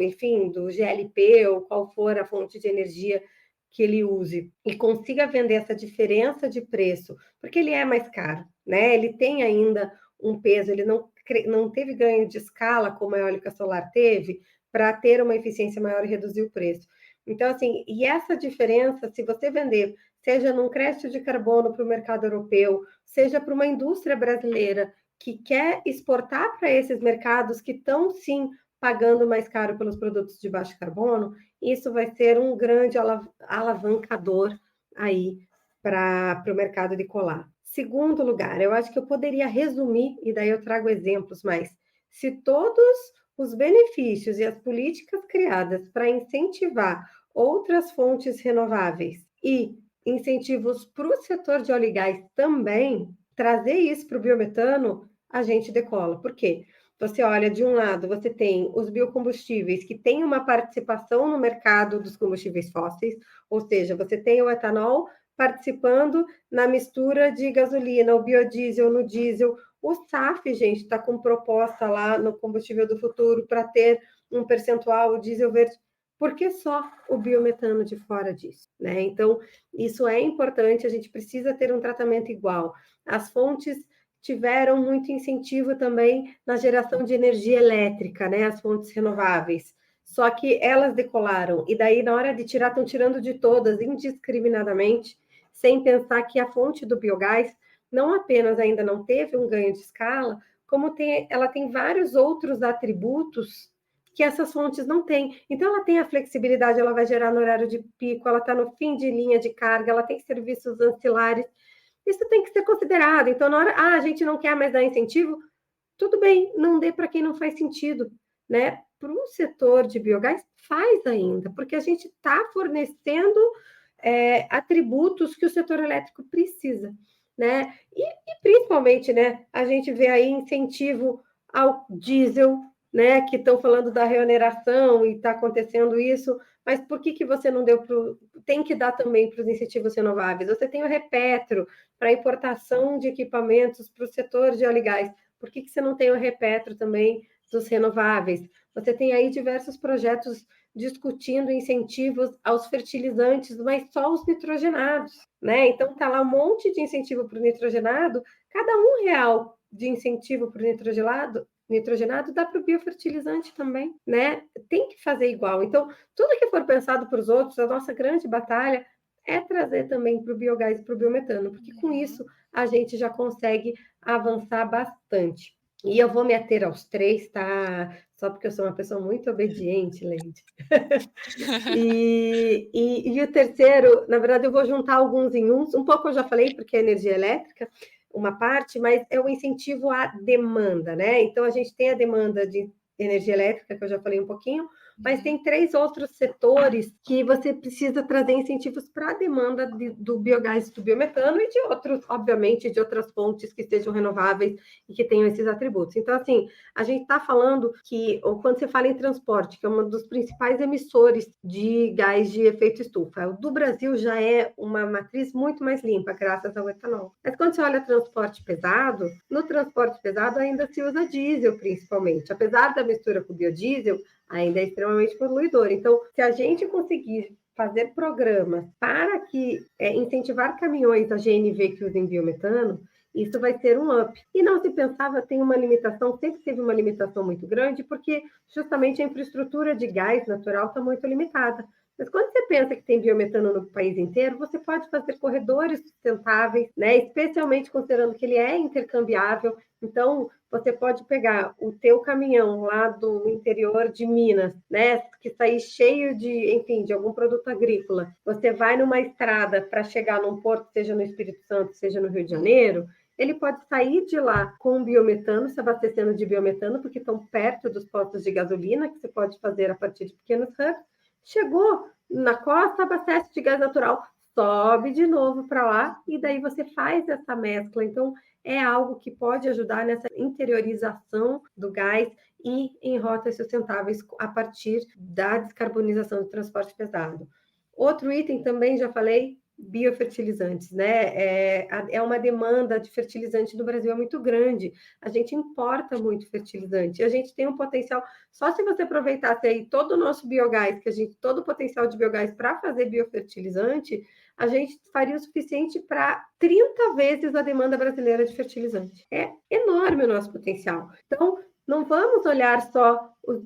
enfim, do GLP ou qual for a fonte de energia que ele use e consiga vender essa diferença de preço, porque ele é mais caro, né? Ele tem ainda um peso, ele não teve ganho de escala como a eólica solar teve para ter uma eficiência maior e reduzir o preço. Então, assim, e essa diferença, se você vender, seja num crédito de carbono para o mercado europeu, seja para uma indústria brasileira que quer exportar para esses mercados que estão, sim, pagando mais caro pelos produtos de baixo carbono, isso vai ser um grande alavancador aí para o mercado de colar. Segundo lugar, eu acho que eu poderia resumir, e daí eu trago exemplos, mas se todos os benefícios e as políticas criadas para incentivar outras fontes renováveis e incentivos para o setor de óleo e gás também, trazer isso para o biometano, a gente decola. Por quê? Você olha, de um lado, você tem os biocombustíveis, que têm uma participação no mercado dos combustíveis fósseis, ou seja, você tem o etanol participando na mistura de gasolina, o biodiesel no diesel. O SAF, gente, está com proposta lá no combustível do futuro para ter um percentual, o diesel verde. Por que só o biometano de fora disso, né? Então, isso é importante, a gente precisa ter um tratamento igual. As fontes tiveram muito incentivo também na geração de energia elétrica, né? As fontes renováveis. Só que elas decolaram, e daí, na hora de tirar, estão tirando de todas indiscriminadamente, sem pensar que a fonte do biogás não apenas ainda não teve um ganho de escala, como ela tem vários outros atributos que essas fontes não têm. Então, ela tem a flexibilidade, ela vai gerar no horário de pico, ela está no fim de linha de carga, ela tem serviços ancilares. Isso tem que ser considerado. Então, na hora, a gente não quer mais dar incentivo, tudo bem, não dê para quem não faz sentido, né? Para o setor de biogás, faz ainda, porque a gente está fornecendo atributos que o setor elétrico precisa, né? E principalmente, né, a gente vê aí incentivo ao diesel, né, que estão falando da reoneração e está acontecendo isso, mas por que você não deu tem que dar também para os incentivos renováveis? Você tem o Repetro para importação de equipamentos para o setor de óleo e gás, por que você não tem o Repetro também dos renováveis? Você tem aí diversos projetos discutindo incentivos aos fertilizantes, mas só os nitrogenados, né? Então tá lá um monte de incentivo para o nitrogenado, cada R$ 1 de incentivo para o nitrogenado dá para o biofertilizante também, né? Tem que fazer igual. Então, tudo que for pensado para os outros, a nossa grande batalha é trazer também para o biogás e para o biometano, porque com isso a gente já consegue avançar bastante. E eu vou me ater aos 3, tá? Só porque eu sou uma pessoa muito obediente, Leide. E o terceiro, na verdade, eu vou juntar alguns em uns. Um pouco eu já falei, porque é energia elétrica, uma parte, mas é o incentivo à demanda, né? Então, a gente tem a demanda de energia elétrica, que eu já falei um pouquinho, Mas tem 3 outros setores que você precisa trazer incentivos para a demanda do biogás, do biometano e de outros, obviamente, de outras fontes que sejam renováveis e que tenham esses atributos. Então, assim, a gente está falando que, ou quando você fala em transporte, que é um dos principais emissores de gás de efeito estufa, o do Brasil já é uma matriz muito mais limpa, graças ao etanol. Mas quando você olha transporte pesado, no transporte pesado ainda se usa diesel, principalmente. Apesar da mistura com biodiesel, ainda é extremamente poluidor. Então, se a gente conseguir fazer programas para que incentivar caminhões a GNV que usem biometano, isso vai ser um up. E não se pensava, tem uma limitação, sempre teve uma limitação muito grande, porque justamente a infraestrutura de gás natural está muito limitada. Mas quando você pensa que tem biometano no país inteiro, você pode fazer corredores sustentáveis, né? Especialmente considerando que ele é intercambiável. Então, você pode pegar o teu caminhão lá do interior de Minas, né, que sair cheio de, enfim, de algum produto agrícola. Você vai numa estrada para chegar num porto, seja no Espírito Santo, seja no Rio de Janeiro, ele pode sair de lá com biometano, se abastecendo de biometano, porque estão perto dos postos de gasolina, que você pode fazer a partir de pequenos hubs. Chegou na costa, abastece de gás natural, sobe de novo para lá e daí você faz essa mescla. Então, é algo que pode ajudar nessa interiorização do gás e em rotas sustentáveis a partir da descarbonização do transporte pesado. Outro item também, já falei, biofertilizantes, né? É uma demanda de fertilizante no Brasil é muito grande. A gente importa muito fertilizante. A gente tem um potencial, só se você aproveitasse aí todo o nosso biogás, todo o potencial de biogás para fazer biofertilizante, a gente faria o suficiente para 30 vezes a demanda brasileira de fertilizante. É enorme o nosso potencial. Então, não vamos olhar só os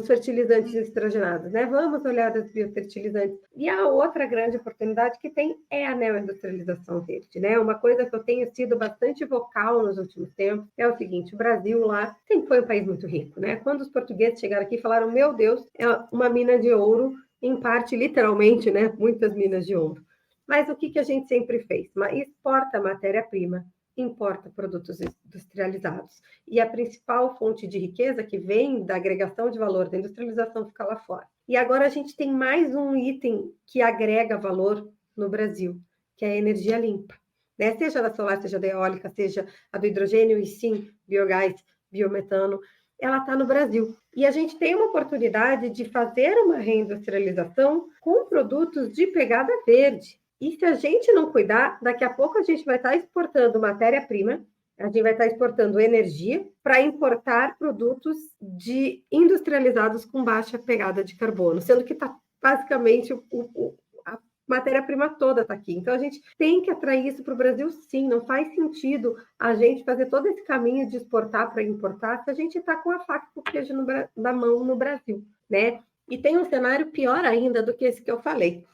fertilizantes nitrogenados, né? Vamos olhar os biofertilizantes. E a outra grande oportunidade que tem é a neoindustrialização verde, né? Uma coisa que eu tenho sido bastante vocal nos últimos tempos é o seguinte: o Brasil lá sempre foi um país muito rico, né? Quando os portugueses chegaram aqui, falaram: meu Deus, é uma mina de ouro, em parte, literalmente, né? Muitas minas de ouro. Mas o que a gente sempre fez? Exporta matéria-prima, importa produtos industrializados. E a principal fonte de riqueza que vem da agregação de valor da industrialização fica lá fora. E agora a gente tem mais um item que agrega valor no Brasil, que é a energia limpa. Né? Seja da solar, seja da eólica, seja a do hidrogênio e sim, biogás, biometano, ela está no Brasil. E a gente tem uma oportunidade de fazer uma reindustrialização com produtos de pegada verde. E se a gente não cuidar, daqui a pouco a gente vai estar exportando matéria-prima, a gente vai estar exportando energia para importar produtos industrializados com baixa pegada de carbono, sendo que está basicamente a matéria-prima toda está aqui. Então a gente tem que atrair isso para o Brasil, sim. Não faz sentido a gente fazer todo esse caminho de exportar para importar se a gente está com a faca e o queijo na mão no Brasil, né? E tem um cenário pior ainda do que esse que eu falei.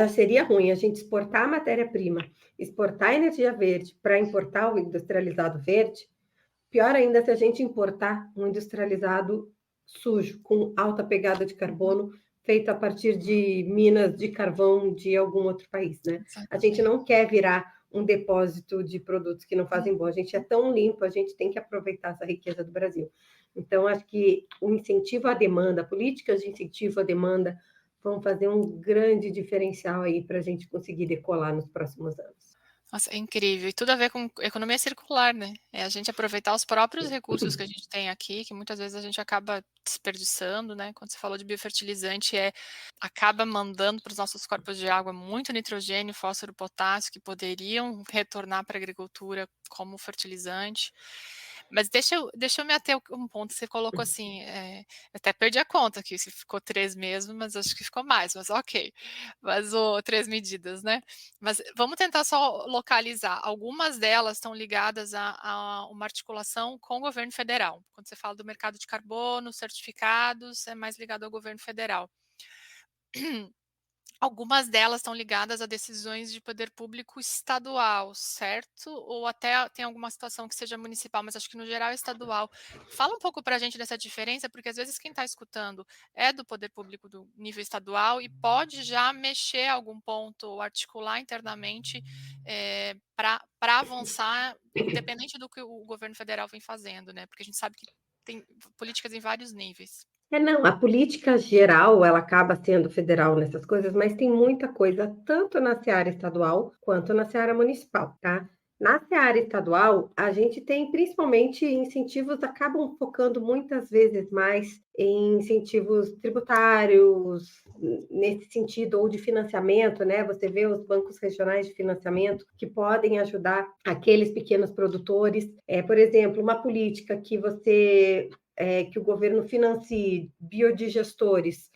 Seria ruim a gente exportar matéria-prima, exportar energia verde para importar o industrializado verde. Pior ainda se a gente importar um industrializado sujo, com alta pegada de carbono, feito a partir de minas de carvão de algum outro país, né? A gente não quer virar um depósito de produtos que não fazem bom. A gente é tão limpo, a gente tem que aproveitar essa riqueza do Brasil. Então, acho que o incentivo à demanda, políticas de incentivo à demanda, vão fazer um grande diferencial aí para a gente conseguir decolar nos próximos anos. Nossa, é incrível. E tudo a ver com economia circular, né? É a gente aproveitar os próprios recursos que a gente tem aqui, que muitas vezes a gente acaba desperdiçando, né? Quando você falou de biofertilizante, acaba mandando para os nossos corpos de água muito nitrogênio, fósforo, potássio, que poderiam retornar para a agricultura como fertilizante. Mas deixa eu me ater a um ponto que você colocou assim, até perdi a conta aqui, se ficou 3 mesmo, mas acho que ficou mais, mas ok. Mas 3 medidas, né? Mas vamos tentar só localizar. Algumas delas estão ligadas a uma articulação com o governo federal. Quando você fala do mercado de carbono, certificados, é mais ligado ao governo federal. Algumas delas estão ligadas a decisões de poder público estadual, certo? Ou até tem alguma situação que seja municipal, mas acho que no geral é estadual. Fala um pouco para a gente dessa diferença, porque às vezes quem está escutando é do poder público do nível estadual e pode já mexer algum ponto ou articular internamente para avançar, independente do que o governo federal vem fazendo, né? Porque a gente sabe que tem políticas em vários níveis. Não, a política geral, ela acaba sendo federal nessas coisas, mas tem muita coisa, tanto na seara estadual quanto na seara municipal, tá? Na seara estadual, a gente tem principalmente incentivos, acabam focando muitas vezes mais em incentivos tributários, nesse sentido, ou de financiamento, né? Você vê os bancos regionais de financiamento que podem ajudar aqueles pequenos produtores. Por exemplo, uma política que que o governo financie biodigestores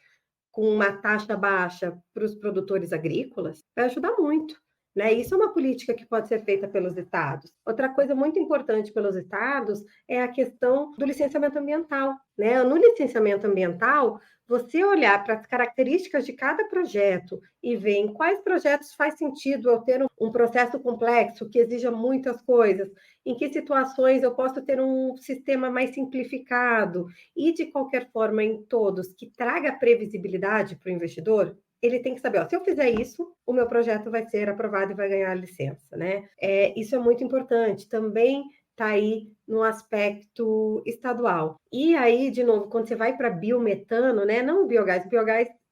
com uma taxa baixa para os produtores agrícolas, vai ajudar muito. Né? Isso é uma política que pode ser feita pelos estados. Outra coisa muito importante pelos estados é a questão do licenciamento ambiental. Né? No licenciamento ambiental, você olhar para as características de cada projeto e ver em quais projetos faz sentido eu ter um processo complexo que exija muitas coisas, em que situações eu posso ter um sistema mais simplificado e, de qualquer forma, em todos, que traga previsibilidade para o investidor, ele tem que saber, ó, se eu fizer isso, o meu projeto vai ser aprovado e vai ganhar a licença, né? Isso é muito importante. Também está aí no aspecto estadual. E aí, de novo, quando você vai para biometano, né? Não o biogás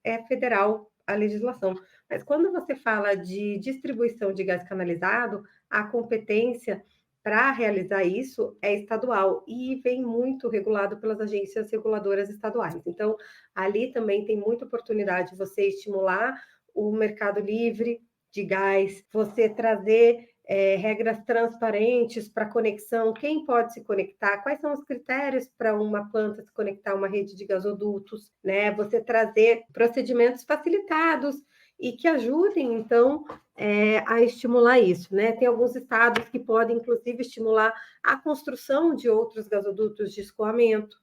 é federal a legislação. Mas quando você fala de distribuição de gás canalizado, a competência para realizar isso é estadual e vem muito regulado pelas agências reguladoras estaduais. Então, ali também tem muita oportunidade de você estimular o mercado livre de gás, você trazer regras transparentes para conexão, quem pode se conectar, quais são os critérios para uma planta se conectar a uma rede de gasodutos, né? Você trazer procedimentos facilitados e que ajudem, então, a estimular isso, né? Tem alguns estados que podem, inclusive, estimular a construção de outros gasodutos de escoamento,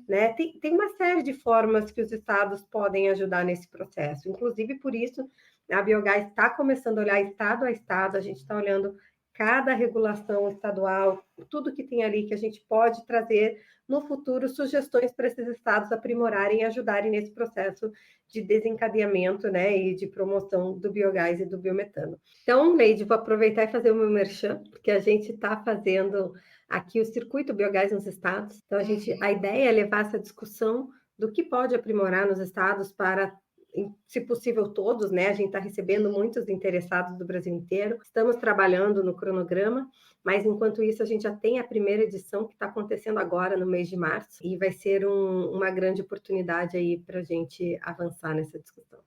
né? Tem uma série de formas que os estados podem ajudar nesse processo, inclusive por isso a Biogás está começando a olhar estado a estado, a gente está olhando cada regulação estadual, tudo que tem ali que a gente pode trazer no futuro sugestões para esses estados aprimorarem e ajudarem nesse processo de desencadeamento, né, e de promoção do biogás e do biometano. Então, Neide, vou aproveitar e fazer o meu merchan, porque a gente está fazendo aqui o circuito biogás nos estados. Então, a ideia é levar essa discussão do que pode aprimorar nos estados para, se possível, todos, né? A gente está recebendo muitos interessados do Brasil inteiro. Estamos trabalhando no cronograma, mas enquanto isso, a gente já tem a primeira edição que está acontecendo agora no mês de março, e vai ser uma grande oportunidade aí para a gente avançar nessa discussão.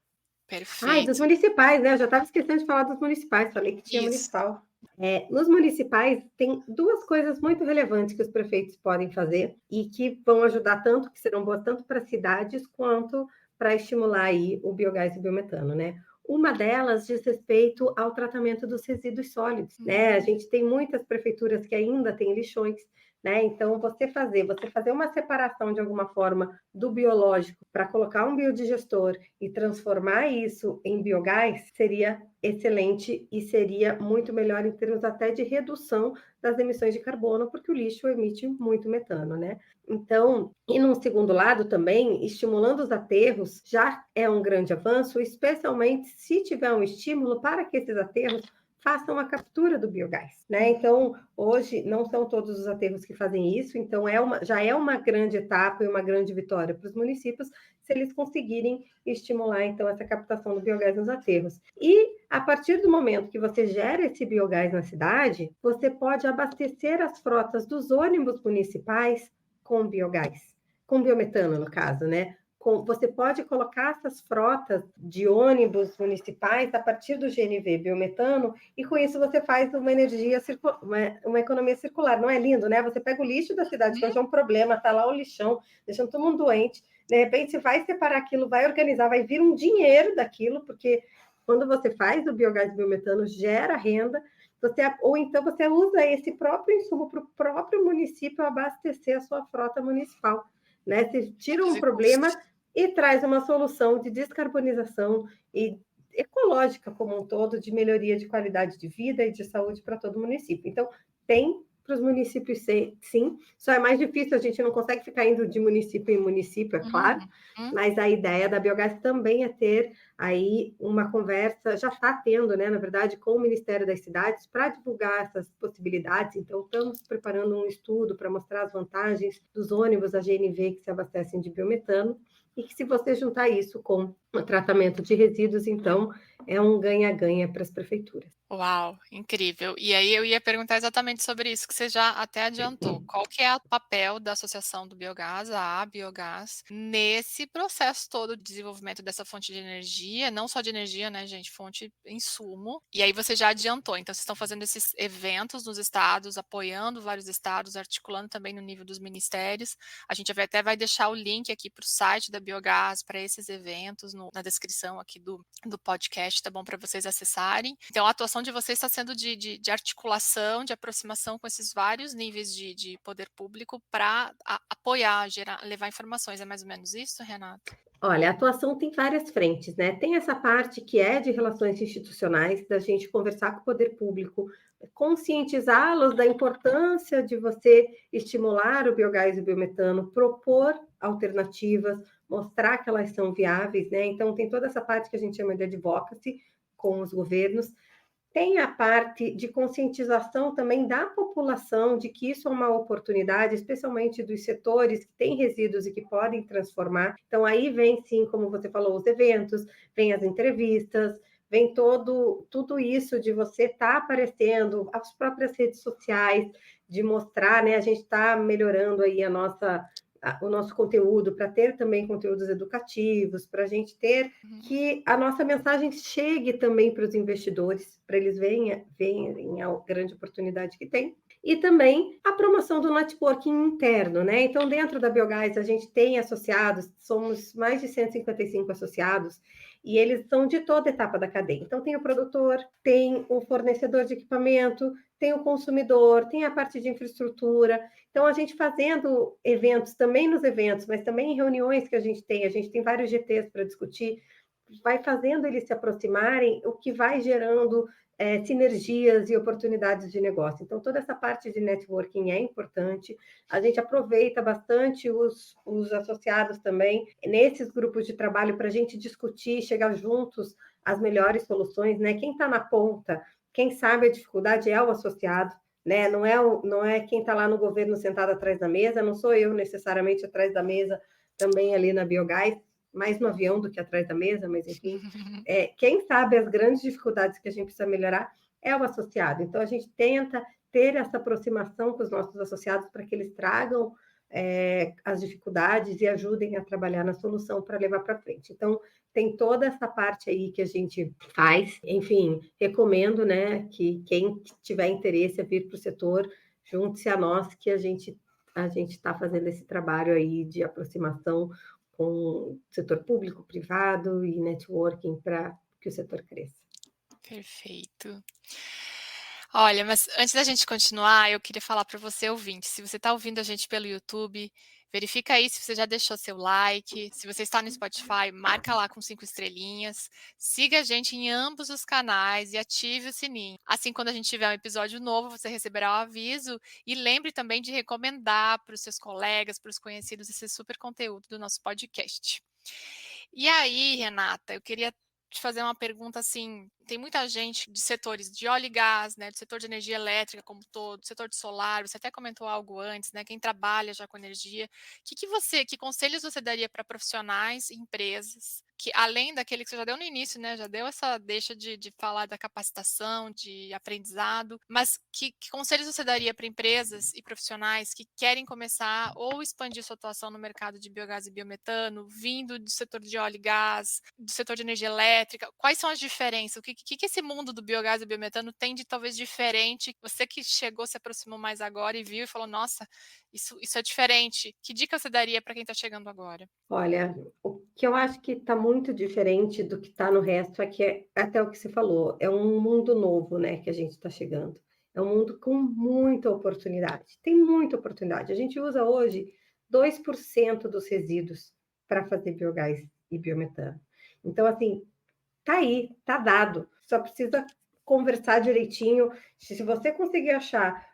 Perfeito. E dos municipais, né? Eu já estava esquecendo de falar dos municipais, falei que tinha municipal. Nos municipais, tem duas coisas muito relevantes que os prefeitos podem fazer e que vão ajudar tanto, que serão boas tanto para cidades quanto para estimular aí o biogás e o biometano, né? Uma delas diz respeito ao tratamento dos resíduos sólidos, né? A gente tem muitas prefeituras que ainda têm lixões, né? Então, você fazer uma separação de alguma forma do biológico para colocar um biodigestor e transformar isso em biogás seria excelente e seria muito melhor em termos até de redução das emissões de carbono, porque o lixo emite muito metano, né? Então, e num segundo lado também, estimulando os aterros já é um grande avanço, especialmente se tiver um estímulo para que esses aterros façam a captura do biogás, né? Então, hoje, não são todos os aterros que fazem isso, então já é uma grande etapa e uma grande vitória para os municípios se eles conseguirem estimular, então, essa captação do biogás nos aterros. E, a partir do momento que você gera esse biogás na cidade, você pode abastecer as frotas dos ônibus municipais com biogás, com biometano, no caso, né? Você pode colocar essas frotas de ônibus municipais a partir do GNV biometano e com isso você faz uma economia circular. Não é lindo, né? Você pega o lixo da cidade, que hoje é um problema, tá lá o lixão, deixando todo mundo doente. De repente, você vai separar aquilo, vai organizar, vai vir um dinheiro daquilo, porque quando você faz o biogás e biometano, gera renda, ou então você usa esse próprio insumo para o próprio município abastecer a sua frota municipal. Né? Você tira um problema e traz uma solução de descarbonização e ecológica como um todo, de melhoria de qualidade de vida e de saúde para todo o município. Então, tem para os municípios, sim. Só é mais difícil, a gente não consegue ficar indo de município em município, é claro, mas a ideia da Biogás também é ter aí uma conversa, já está tendo, né, na verdade, com o Ministério das Cidades para divulgar essas possibilidades. Então, estamos preparando um estudo para mostrar as vantagens dos ônibus a GNV que se abastecem de biometano, e que se você juntar isso com o tratamento de resíduos, então é um ganha-ganha para as prefeituras. Uau, incrível. E aí eu ia perguntar exatamente sobre isso que você já até adiantou. Qual que é o papel da Associação do Biogás, a Biogás, nesse processo todo de desenvolvimento dessa fonte de energia, não só de energia, né, gente, fonte insumo. E aí você já adiantou, então vocês estão fazendo esses eventos nos estados, apoiando vários estados, articulando também no nível dos ministérios. A gente até vai deixar o link aqui para o site da Biogás, para esses eventos, na descrição aqui do podcast, tá bom, para vocês acessarem. Então a atuação de vocês está sendo de articulação, de aproximação com esses vários níveis de poder público para apoiar, levar informações. É mais ou menos isso, Renata? Olha, a atuação tem várias frentes, né? Tem essa parte que é de relações institucionais, da gente conversar com o poder público, conscientizá-los da importância de você estimular o biogás e o biometano, propor alternativas, mostrar que elas são viáveis, né? Então, tem toda essa parte que a gente chama de advocacy com os governos. Tem a parte de conscientização também da população de que isso é uma oportunidade, especialmente dos setores que têm resíduos e que podem transformar. Então, aí vem, sim, como você falou, os eventos, vem as entrevistas, vem tudo isso de você estar aparecendo, as próprias redes sociais, de mostrar, né? A gente está melhorando aí o nosso conteúdo, para ter também conteúdos educativos, para a gente ter que a nossa mensagem chegue também para os investidores, para eles verem a grande oportunidade que tem. E também a promoção do networking interno, né? Então, dentro da Biogás, a gente tem associados, somos mais de 155 associados, e eles são de toda etapa da cadeia. Então, tem o produtor, tem o fornecedor de equipamento, tem o consumidor, tem a parte de infraestrutura. Então, a gente fazendo eventos, também nos eventos, mas também em reuniões que a gente tem vários GTs para discutir, vai fazendo eles se aproximarem, o que vai gerando sinergias e oportunidades de negócio. Então, toda essa parte de networking é importante. A gente aproveita bastante os associados também nesses grupos de trabalho para a gente discutir, chegar juntos às melhores soluções, né? Quem está na ponta, quem sabe a dificuldade é o associado, né? Não é quem está lá no governo sentado atrás da mesa, não sou eu necessariamente atrás da mesa, também ali na Biogás, mais no avião do que atrás da mesa, mas enfim. Quem sabe as grandes dificuldades que a gente precisa melhorar é o associado. Então, a gente tenta ter essa aproximação com os nossos associados para que eles tragam as dificuldades e ajudem a trabalhar na solução para levar para frente. Então, tem toda essa parte aí que a gente faz. Enfim, recomendo, né, que quem tiver interesse a vir para o setor, junte-se a nós, que a gente está fazendo esse trabalho aí de aproximação com o setor público, privado e networking para que o setor cresça. Perfeito. Olha, mas antes da gente continuar, eu queria falar para você, ouvinte, se você está ouvindo a gente pelo YouTube, verifica aí se você já deixou seu like, se você está no Spotify, marca lá com 5 estrelinhas, siga a gente em ambos os canais e ative o sininho. Assim, quando a gente tiver um episódio novo, você receberá o aviso e lembre também de recomendar para os seus colegas, para os conhecidos, esse super conteúdo do nosso podcast. E aí, Renata, eu queria te fazer uma pergunta assim, tem muita gente de setores de óleo e gás, né, do setor de energia elétrica como todo, setor de solar, você até comentou algo antes, né, quem trabalha já com energia, que conselhos você daria para profissionais e empresas, que além daquele que você já deu no início, né, já deu essa deixa de falar da capacitação, de aprendizado, mas que conselhos você daria para empresas e profissionais que querem começar ou expandir sua atuação no mercado de biogás e biometano, vindo do setor de óleo e gás, do setor de energia elétrica, quais são as diferenças? O que esse mundo do biogás e biometano tem de talvez diferente? Você que chegou, se aproximou mais agora e viu e falou, nossa, isso é diferente. Que dica você daria para quem está chegando agora? Olha, o que eu acho que está muito diferente do que está no resto é que até o que você falou, é um mundo novo, né, que a gente está chegando. É um mundo com muita oportunidade. Tem muita oportunidade. A gente usa hoje 2% dos resíduos para fazer biogás e biometano. Então, assim, tá aí, tá dado. Só precisa conversar direitinho. Se você conseguir achar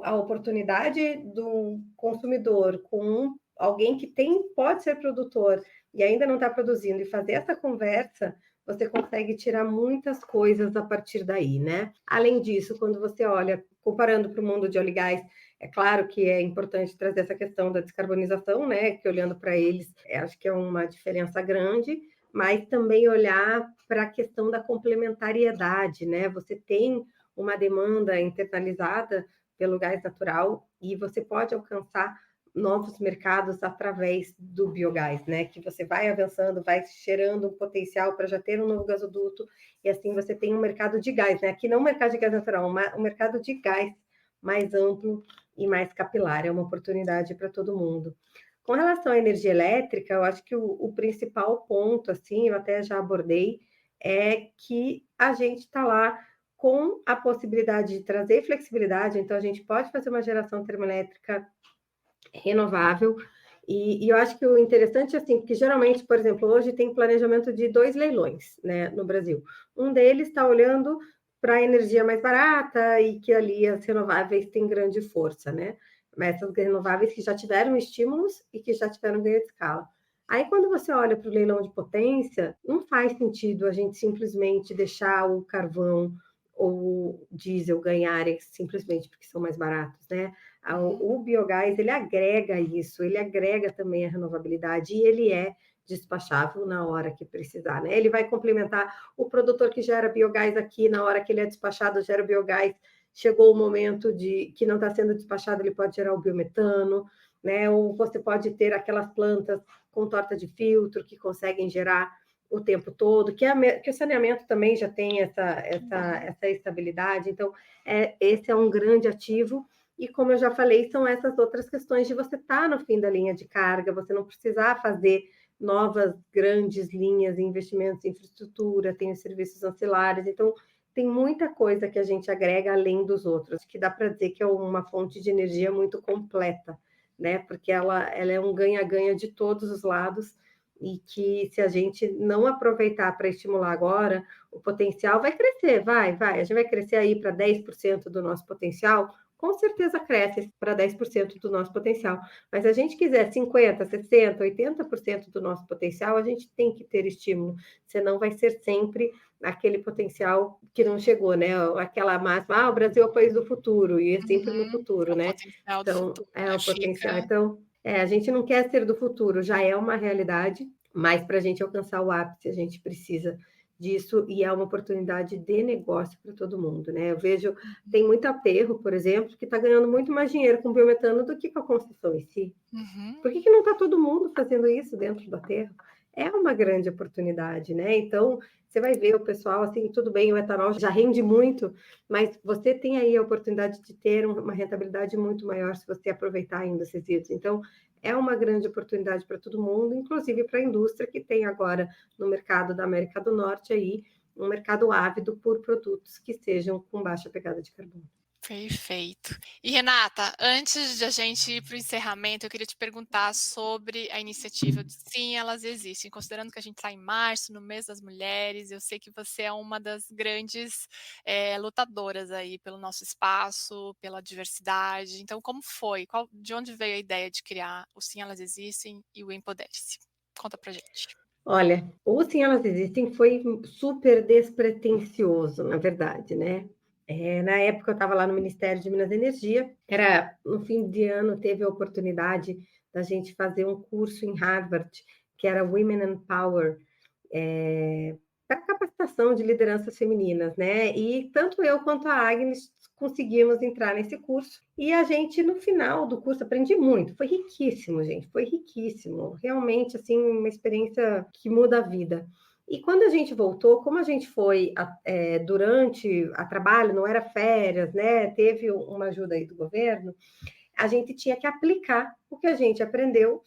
a oportunidade do consumidor com alguém que pode ser produtor e ainda não está produzindo, e fazer essa conversa, você consegue tirar muitas coisas a partir daí, né? Além disso, quando você olha, comparando para o mundo de óleo e gás, é claro que é importante trazer essa questão da descarbonização, né? Que olhando para eles, acho que é uma diferença grande, mas também olhar para a questão da complementariedade, né? Você tem uma demanda internalizada pelo gás natural e você pode alcançar novos mercados através do biogás, né? Que você vai avançando, vai gerando um potencial para já ter um novo gasoduto e assim você tem um mercado de gás, né? Aqui não um mercado de gás natural, um mercado de gás mais amplo e mais capilar, é uma oportunidade para todo mundo. Com relação à energia elétrica, eu acho que o principal ponto, assim, eu até já abordei, é que a gente está lá com a possibilidade de trazer flexibilidade, então a gente pode fazer uma geração termoelétrica renovável, e eu acho que o interessante é assim, porque geralmente, por exemplo, hoje tem planejamento de 2 leilões, né, no Brasil. Um deles está olhando para a energia mais barata e que ali as renováveis têm grande força, né? Mas essas renováveis que já tiveram estímulos e que já tiveram ganho de escala. Aí, quando você olha para o leilão de potência, não faz sentido a gente simplesmente deixar o carvão ou o diesel ganharem simplesmente porque são mais baratos, né? O biogás, ele agrega isso, ele agrega também a renovabilidade e ele é despachável na hora que precisar, né? Ele vai complementar o produtor que gera biogás aqui, na hora que ele é despachado, gera biogás, chegou o momento de que não está sendo despachado, ele pode gerar o biometano, né? Ou você pode ter aquelas plantas com torta de filtro que conseguem gerar o tempo todo, que o saneamento também já tem essa estabilidade, então esse é um grande ativo. E como eu já falei, são essas outras questões de você estar no fim da linha de carga, você não precisar fazer novas grandes linhas, investimentos em infraestrutura, tem os serviços ancilares, então tem muita coisa que a gente agrega além dos outros, que dá para dizer que é uma fonte de energia muito completa, né? Porque ela é um ganha-ganha de todos os lados e que se a gente não aproveitar para estimular agora, o potencial vai crescer, vai, a gente vai crescer aí para 10% do nosso potencial, com certeza cresce para 10% do nosso potencial. Mas se a gente quiser 50, 60, 80% do nosso potencial, a gente tem que ter estímulo, senão vai ser sempre aquele potencial que não chegou, né? Aquela máxima, o Brasil é o país do futuro, e é sempre no futuro, É o né? potencial do Então, futuro, é né? o potencial. Fica. Então, a gente não quer ser do futuro, já é uma realidade, mas para a gente alcançar o ápice, a gente precisa disso e é uma oportunidade de negócio para todo mundo, né? Eu vejo, tem muito aterro, por exemplo, que está ganhando muito mais dinheiro com biometano do que com a construção em si. Uhum. Por que não está todo mundo fazendo isso dentro do aterro? É uma grande oportunidade, né? Então, você vai ver o pessoal, assim, tudo bem, o etanol já rende muito, mas você tem aí a oportunidade de ter uma rentabilidade muito maior se você aproveitar ainda esses resíduos. Então, é uma grande oportunidade para todo mundo, inclusive para a indústria que tem agora no mercado da América do Norte aí, um mercado ávido por produtos que sejam com baixa pegada de carbono. Perfeito. E Renata, antes de a gente ir para o encerramento, eu queria te perguntar sobre a iniciativa do Sim, Elas Existem. Considerando que a gente está em março, no mês das mulheres, eu sei que você é uma das grandes lutadoras aí pelo nosso espaço, pela diversidade. Então, como foi? De onde veio a ideia de criar o Sim, Elas Existem e o Empodere-se? Conta pra gente. Olha, o Sim Elas Existem foi super despretensioso, na verdade, né? Na época eu estava lá no Ministério de Minas e Energia, era no fim de ano, teve a oportunidade da gente fazer um curso em Harvard, que era Women and Power, para capacitação de lideranças femininas, né? E tanto eu quanto a Agnes conseguimos entrar nesse curso. E a gente, no final do curso, aprendi muito. Foi riquíssimo, gente. Foi riquíssimo. Realmente, assim, uma experiência que muda a vida. E quando a gente voltou, como a gente foi durante a trabalho, não era férias, né? Teve uma ajuda aí do governo, a gente tinha que aplicar o que a gente aprendeu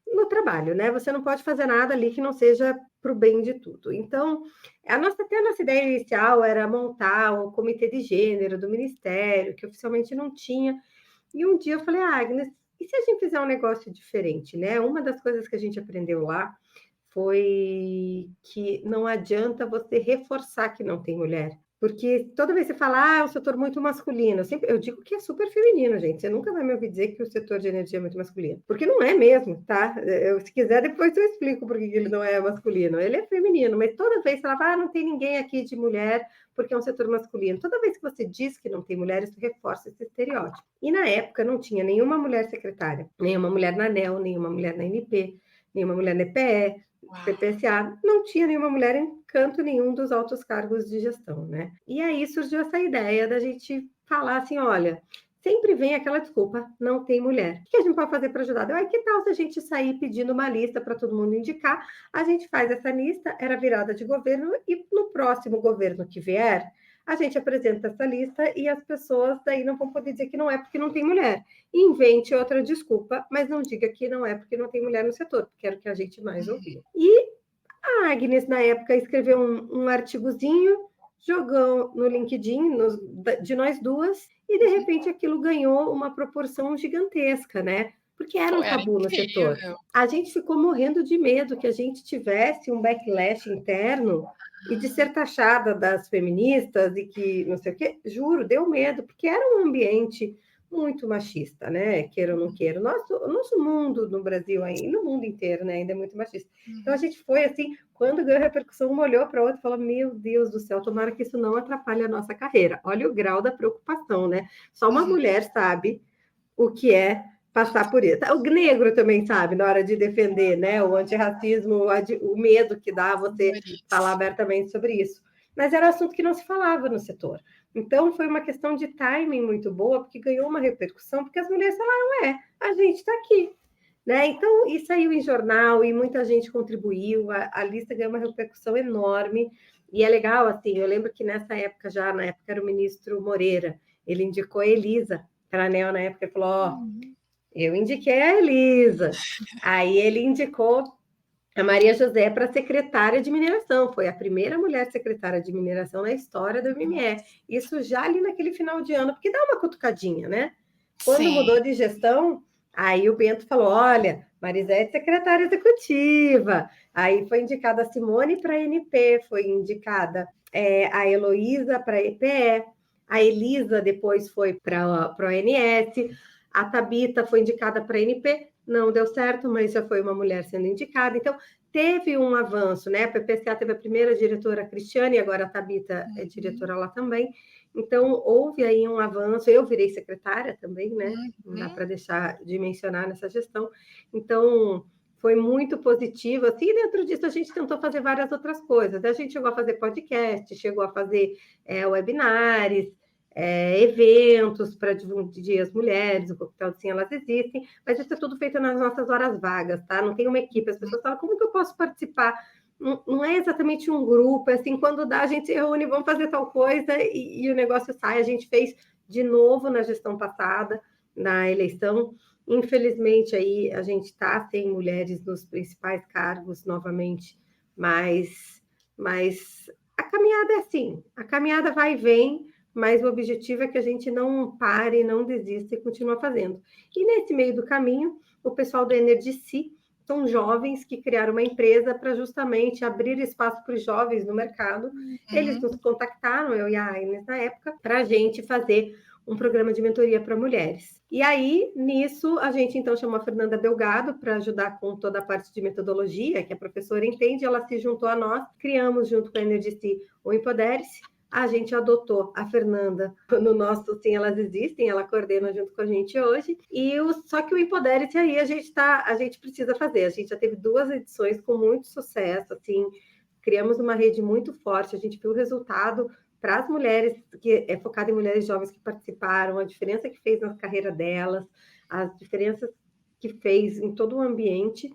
no trabalho, né? Você não pode fazer nada ali que não seja para o bem de tudo. Então, até a nossa ideia inicial era montar o comitê de gênero do Ministério, que oficialmente não tinha. E um dia eu falei, Agnes, e se a gente fizer um negócio diferente, né? Uma das coisas que a gente aprendeu lá foi que não adianta você reforçar que não tem mulher. Porque toda vez que você fala, é um setor muito masculino, eu digo que é super feminino, gente. Você nunca vai me ouvir dizer que o setor de energia é muito masculino. Porque não é mesmo, tá? Se quiser, depois eu explico por que ele não é masculino. Ele é feminino, mas toda vez que ela fala, não tem ninguém aqui de mulher, porque é um setor masculino. Toda vez que você diz que não tem mulher, isso reforça esse estereótipo. E na época não tinha nenhuma mulher secretária, nenhuma mulher na ANEEL, nenhuma mulher na NP, nenhuma mulher na EPE, PPSA, não tinha nenhuma mulher em canto nenhum dos altos cargos de gestão, né? E aí surgiu essa ideia da gente falar assim, olha, sempre vem aquela desculpa, não tem mulher. O que a gente pode fazer para ajudar? Que tal se a gente sair pedindo uma lista para todo mundo indicar? A gente faz essa lista, era virada de governo, e no próximo governo que vier, a gente apresenta essa lista e as pessoas daí não vão poder dizer que não é porque não tem mulher. Invente outra desculpa, mas não diga que não é porque não tem mulher no setor, porque era o que a gente mais ouvia. E a Agnes, na época, escreveu um artigozinho, jogou no LinkedIn de nós duas, e de repente aquilo ganhou uma proporção gigantesca, né? Porque era um tabu no setor. A gente ficou morrendo de medo que a gente tivesse um backlash interno e de ser taxada das feministas e que não sei o quê. Juro, deu medo, porque era um ambiente muito machista, né? Queira ou não queira. O nosso mundo no Brasil, e no mundo inteiro, né? Ainda é muito machista. Então a gente foi assim, quando ganhou repercussão, uma olhou para a outra e falou: Meu Deus do céu, tomara que isso não atrapalhe a nossa carreira. Olha o grau da preocupação, né? Só uma mulher sabe o que é passar por isso. O negro também sabe, na hora de defender, né? O antirracismo, o medo que dá você falar abertamente sobre isso. Mas era um assunto que não se falava no setor. Então, foi uma questão de timing muito boa, porque ganhou uma repercussão, porque as mulheres falaram, a gente está aqui. Né? Então, isso saiu em jornal e muita gente contribuiu, a lista ganhou uma repercussão enorme, e é legal, assim, eu lembro que na época era o ministro Moreira, ele indicou a Elisa para a ANEEL na época, ele falou, eu indiquei a Elisa, aí ele indicou a Maria José para secretária de mineração, foi a primeira mulher secretária de mineração na história do MME, isso já ali naquele final de ano, porque dá uma cutucadinha, né? Quando mudou de gestão, aí o Bento falou, olha, Marisé é secretária executiva, aí foi indicada a Simone para a NP, foi indicada a Heloísa para a EPE, a Elisa depois foi para o ONS, a Tabita foi indicada para a NP, não deu certo, mas já foi uma mulher sendo indicada. Então, teve um avanço, né? A PPCA teve a primeira diretora, a Cristiane, e agora a Tabita é diretora lá também. Então, houve aí um avanço. Eu virei secretária também, né? Não dá para deixar de mencionar nessa gestão. Então, foi muito positivo. Assim, dentro disso, a gente tentou fazer várias outras coisas. A gente chegou a fazer podcast, chegou a fazer webinars, eventos para difundir as mulheres, o coquetel de Sim, Elas Existem, mas isso é tudo feito nas nossas horas vagas, tá? Não tem uma equipe, as pessoas falam, como que eu posso participar? Não é exatamente um grupo, é assim, quando dá, a gente se reúne, vamos fazer tal coisa e o negócio sai. A gente fez de novo na gestão passada, na eleição. Infelizmente, aí a gente está sem mulheres nos principais cargos novamente, mas a caminhada é assim, a caminhada vai e vem, mas o objetivo é que a gente não pare, não desista e continue fazendo. E nesse meio do caminho, o pessoal da Energici são jovens que criaram uma empresa para justamente abrir espaço para os jovens no mercado. Eles nos contactaram, eu e a Agnes, na época, para a gente fazer um programa de mentoria para mulheres. E aí, nisso, a gente então chamou a Fernanda Delgado para ajudar com toda a parte de metodologia, que a professora entende, ela se juntou a nós, criamos junto com a Energici o Empodere-se. A gente adotou a Fernanda no nosso Sim, Elas Existem, ela coordena junto com a gente hoje, só que o Empodere-se aí a gente precisa fazer, a gente já teve 2 edições com muito sucesso, assim, criamos uma rede muito forte, a gente viu o resultado para as mulheres, que é focado em mulheres jovens que participaram, a diferença que fez na carreira delas, as diferenças que fez em todo o ambiente,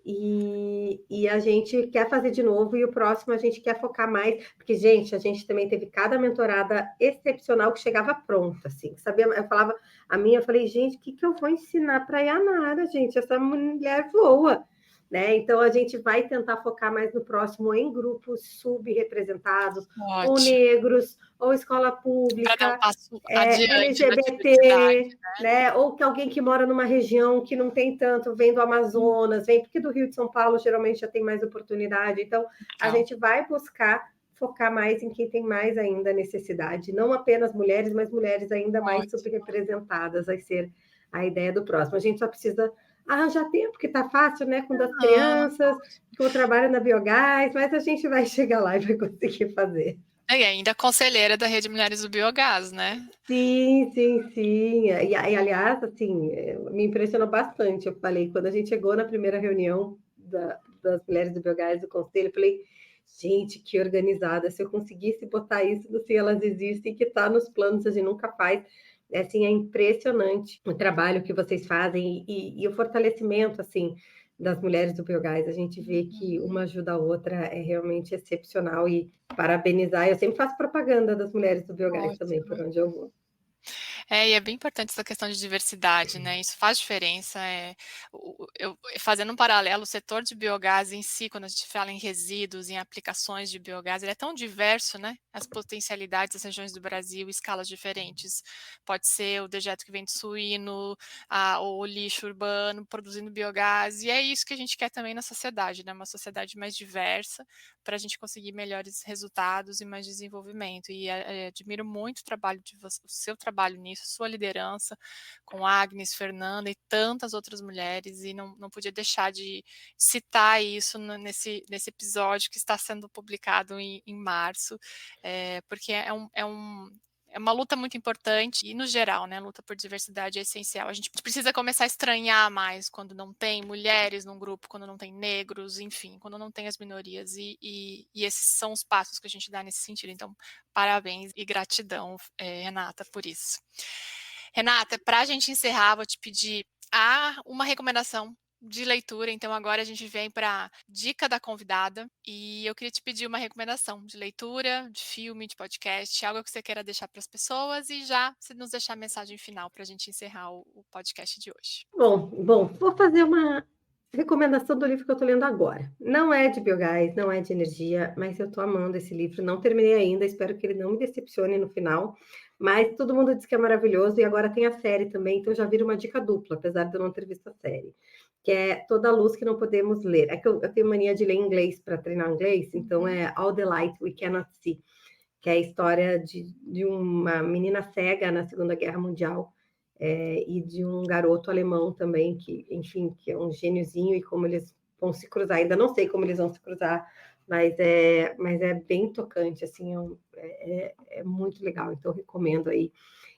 e a gente quer fazer de novo, e o próximo a gente quer focar mais, porque, gente, a gente também teve cada mentorada excepcional que chegava pronta, assim, sabia? Eu falei, gente, o que eu vou ensinar para a Yanara, gente? Essa mulher voa, né? Então, a gente vai tentar focar mais no próximo em grupos subrepresentados, ou negros, ou escola pública, para dar um passo adiante, LGBT, né? Ou que alguém que mora numa região que não tem tanto, vem do Amazonas, vem porque do Rio de São Paulo geralmente já tem mais oportunidade. Então, a gente vai buscar focar mais em quem tem mais ainda necessidade, não apenas mulheres, mas mulheres ainda mais subrepresentadas, vai ser a ideia do próximo. A gente só precisa arranjar tempo, que tá fácil, né, com das crianças, com o trabalho na Biogás, mas a gente vai chegar lá e vai conseguir fazer. E ainda conselheira da Rede Mulheres do Biogás, né? Sim, sim, sim. Aliás, assim, me impressionou bastante. Eu falei, quando a gente chegou na primeira reunião das mulheres do Biogás do Conselho, eu falei, gente, que organizada. Se eu conseguisse botar isso no Se Elas Existem, que está nos planos, a gente nunca faz. Assim, é impressionante o trabalho que vocês fazem e o fortalecimento, assim, das mulheres do Biogás. A gente vê que uma ajuda a outra, é realmente excepcional e parabenizar. Eu sempre faço propaganda das mulheres do Biogás também, por onde eu vou. E é bem importante essa questão de diversidade, né? Isso faz diferença. Fazendo um paralelo, o setor de biogás em si, quando a gente fala em resíduos, em aplicações de biogás, ele é tão diverso, né? As potencialidades das regiões do Brasil, escalas diferentes. Pode ser o dejeto que vem de suíno, o lixo urbano produzindo biogás, e é isso que a gente quer também na sociedade, né? Uma sociedade mais diversa, para a gente conseguir melhores resultados e mais desenvolvimento. E admiro muito o seu trabalho nisso, sua liderança, com Agnes, Fernanda e tantas outras mulheres, e não podia deixar de citar isso nesse episódio que está sendo publicado em março, porque é uma luta muito importante e, no geral, né, a luta por diversidade é essencial. A gente precisa começar a estranhar mais quando não tem mulheres num grupo, quando não tem negros, enfim, quando não tem as minorias. E esses são os passos que a gente dá nesse sentido. Então, parabéns e gratidão, Renata, por isso. Renata, para a gente encerrar, vou te pedir uma recomendação de leitura, então agora a gente vem para dica da convidada e eu queria te pedir uma recomendação de leitura, de filme, de podcast, algo que você queira deixar para as pessoas e já se nos deixar a mensagem final para a gente encerrar o podcast de hoje. Bom, vou fazer uma recomendação do livro que eu estou lendo agora. Não é de biogás, não é de energia, mas eu estou amando esse livro, não terminei ainda, espero que ele não me decepcione no final, mas todo mundo diz que é maravilhoso e agora tem a série também, então já vira uma dica dupla, apesar de eu não ter visto a série, que é Toda a Luz que Não Podemos Ler. É que eu tenho mania de ler inglês para treinar inglês, então é All the Light We Cannot See, que é a história de uma menina cega na Segunda Guerra Mundial, e de um garoto alemão também, que, enfim, que é um gêniozinho, e como eles vão se cruzar, ainda não sei como eles vão se cruzar, mas é bem tocante, assim, é muito legal, então recomendo aí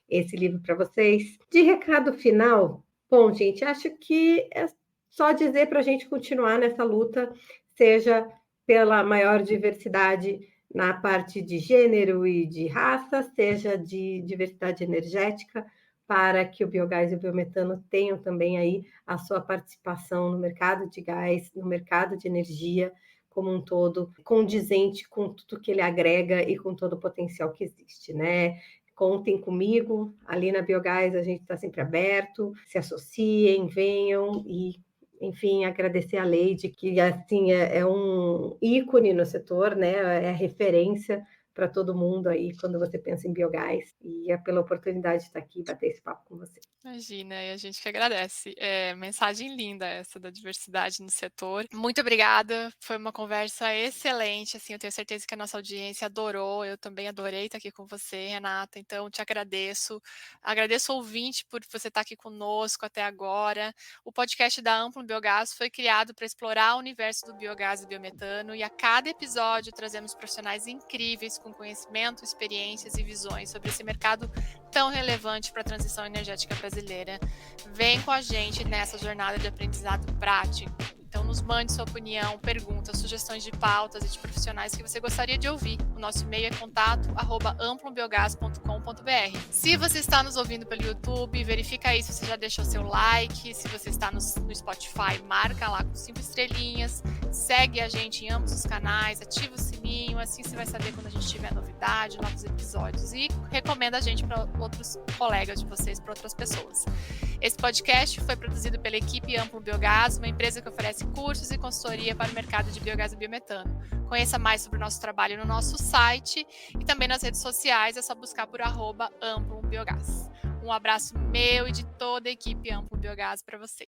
esse livro para vocês. De recado final, bom, gente, acho que é só dizer para a gente continuar nessa luta, seja pela maior diversidade na parte de gênero e de raça, seja de diversidade energética, para que o biogás e o biometano tenham também aí a sua participação no mercado de gás, no mercado de energia como um todo, condizente com tudo que ele agrega e com todo o potencial que existe, né? Contem comigo, ali na Biogás a gente está sempre aberto, se associem, venham e, enfim, agradecer a Leide, que assim é um ícone no setor, né? É referência para todo mundo aí quando você pensa em biogás, e é pela oportunidade de estar aqui e bater esse papo com você. Imagina, e a gente que agradece. Mensagem linda essa da diversidade no setor. Muito obrigada, foi uma conversa excelente, assim, eu tenho certeza que a nossa audiência adorou, eu também adorei estar aqui com você, Renata, então te agradeço. Agradeço ao ouvinte por você estar aqui conosco até agora. O podcast da Amplo Biogás foi criado para explorar o universo do biogás e biometano, e a cada episódio trazemos profissionais incríveis com conhecimento, experiências e visões sobre esse mercado tão relevante para a transição energética brasileira. Vem com a gente nessa jornada de aprendizado prático. Então, nos mande sua opinião, perguntas, sugestões de pautas e de profissionais que você gostaria de ouvir. O nosso e-mail é contato@amplobiogás.com.br. Se você está nos ouvindo pelo YouTube, verifica aí se você já deixou seu like. Se você está no Spotify, marca lá com 5 estrelinhas. Segue a gente em ambos os canais, ativa o sininho, assim você vai saber quando a gente tiver novidade, novos episódios. E recomenda a gente para outros colegas de vocês, para outras pessoas. Esse podcast foi produzido pela equipe Amplo Biogás, uma empresa que oferece cursos e consultoria para o mercado de biogás e biometano. Conheça mais sobre o nosso trabalho no nosso site e também nas redes sociais, é só buscar por @amplobiogás. Um abraço meu e de toda a equipe Amplo Biogás para você.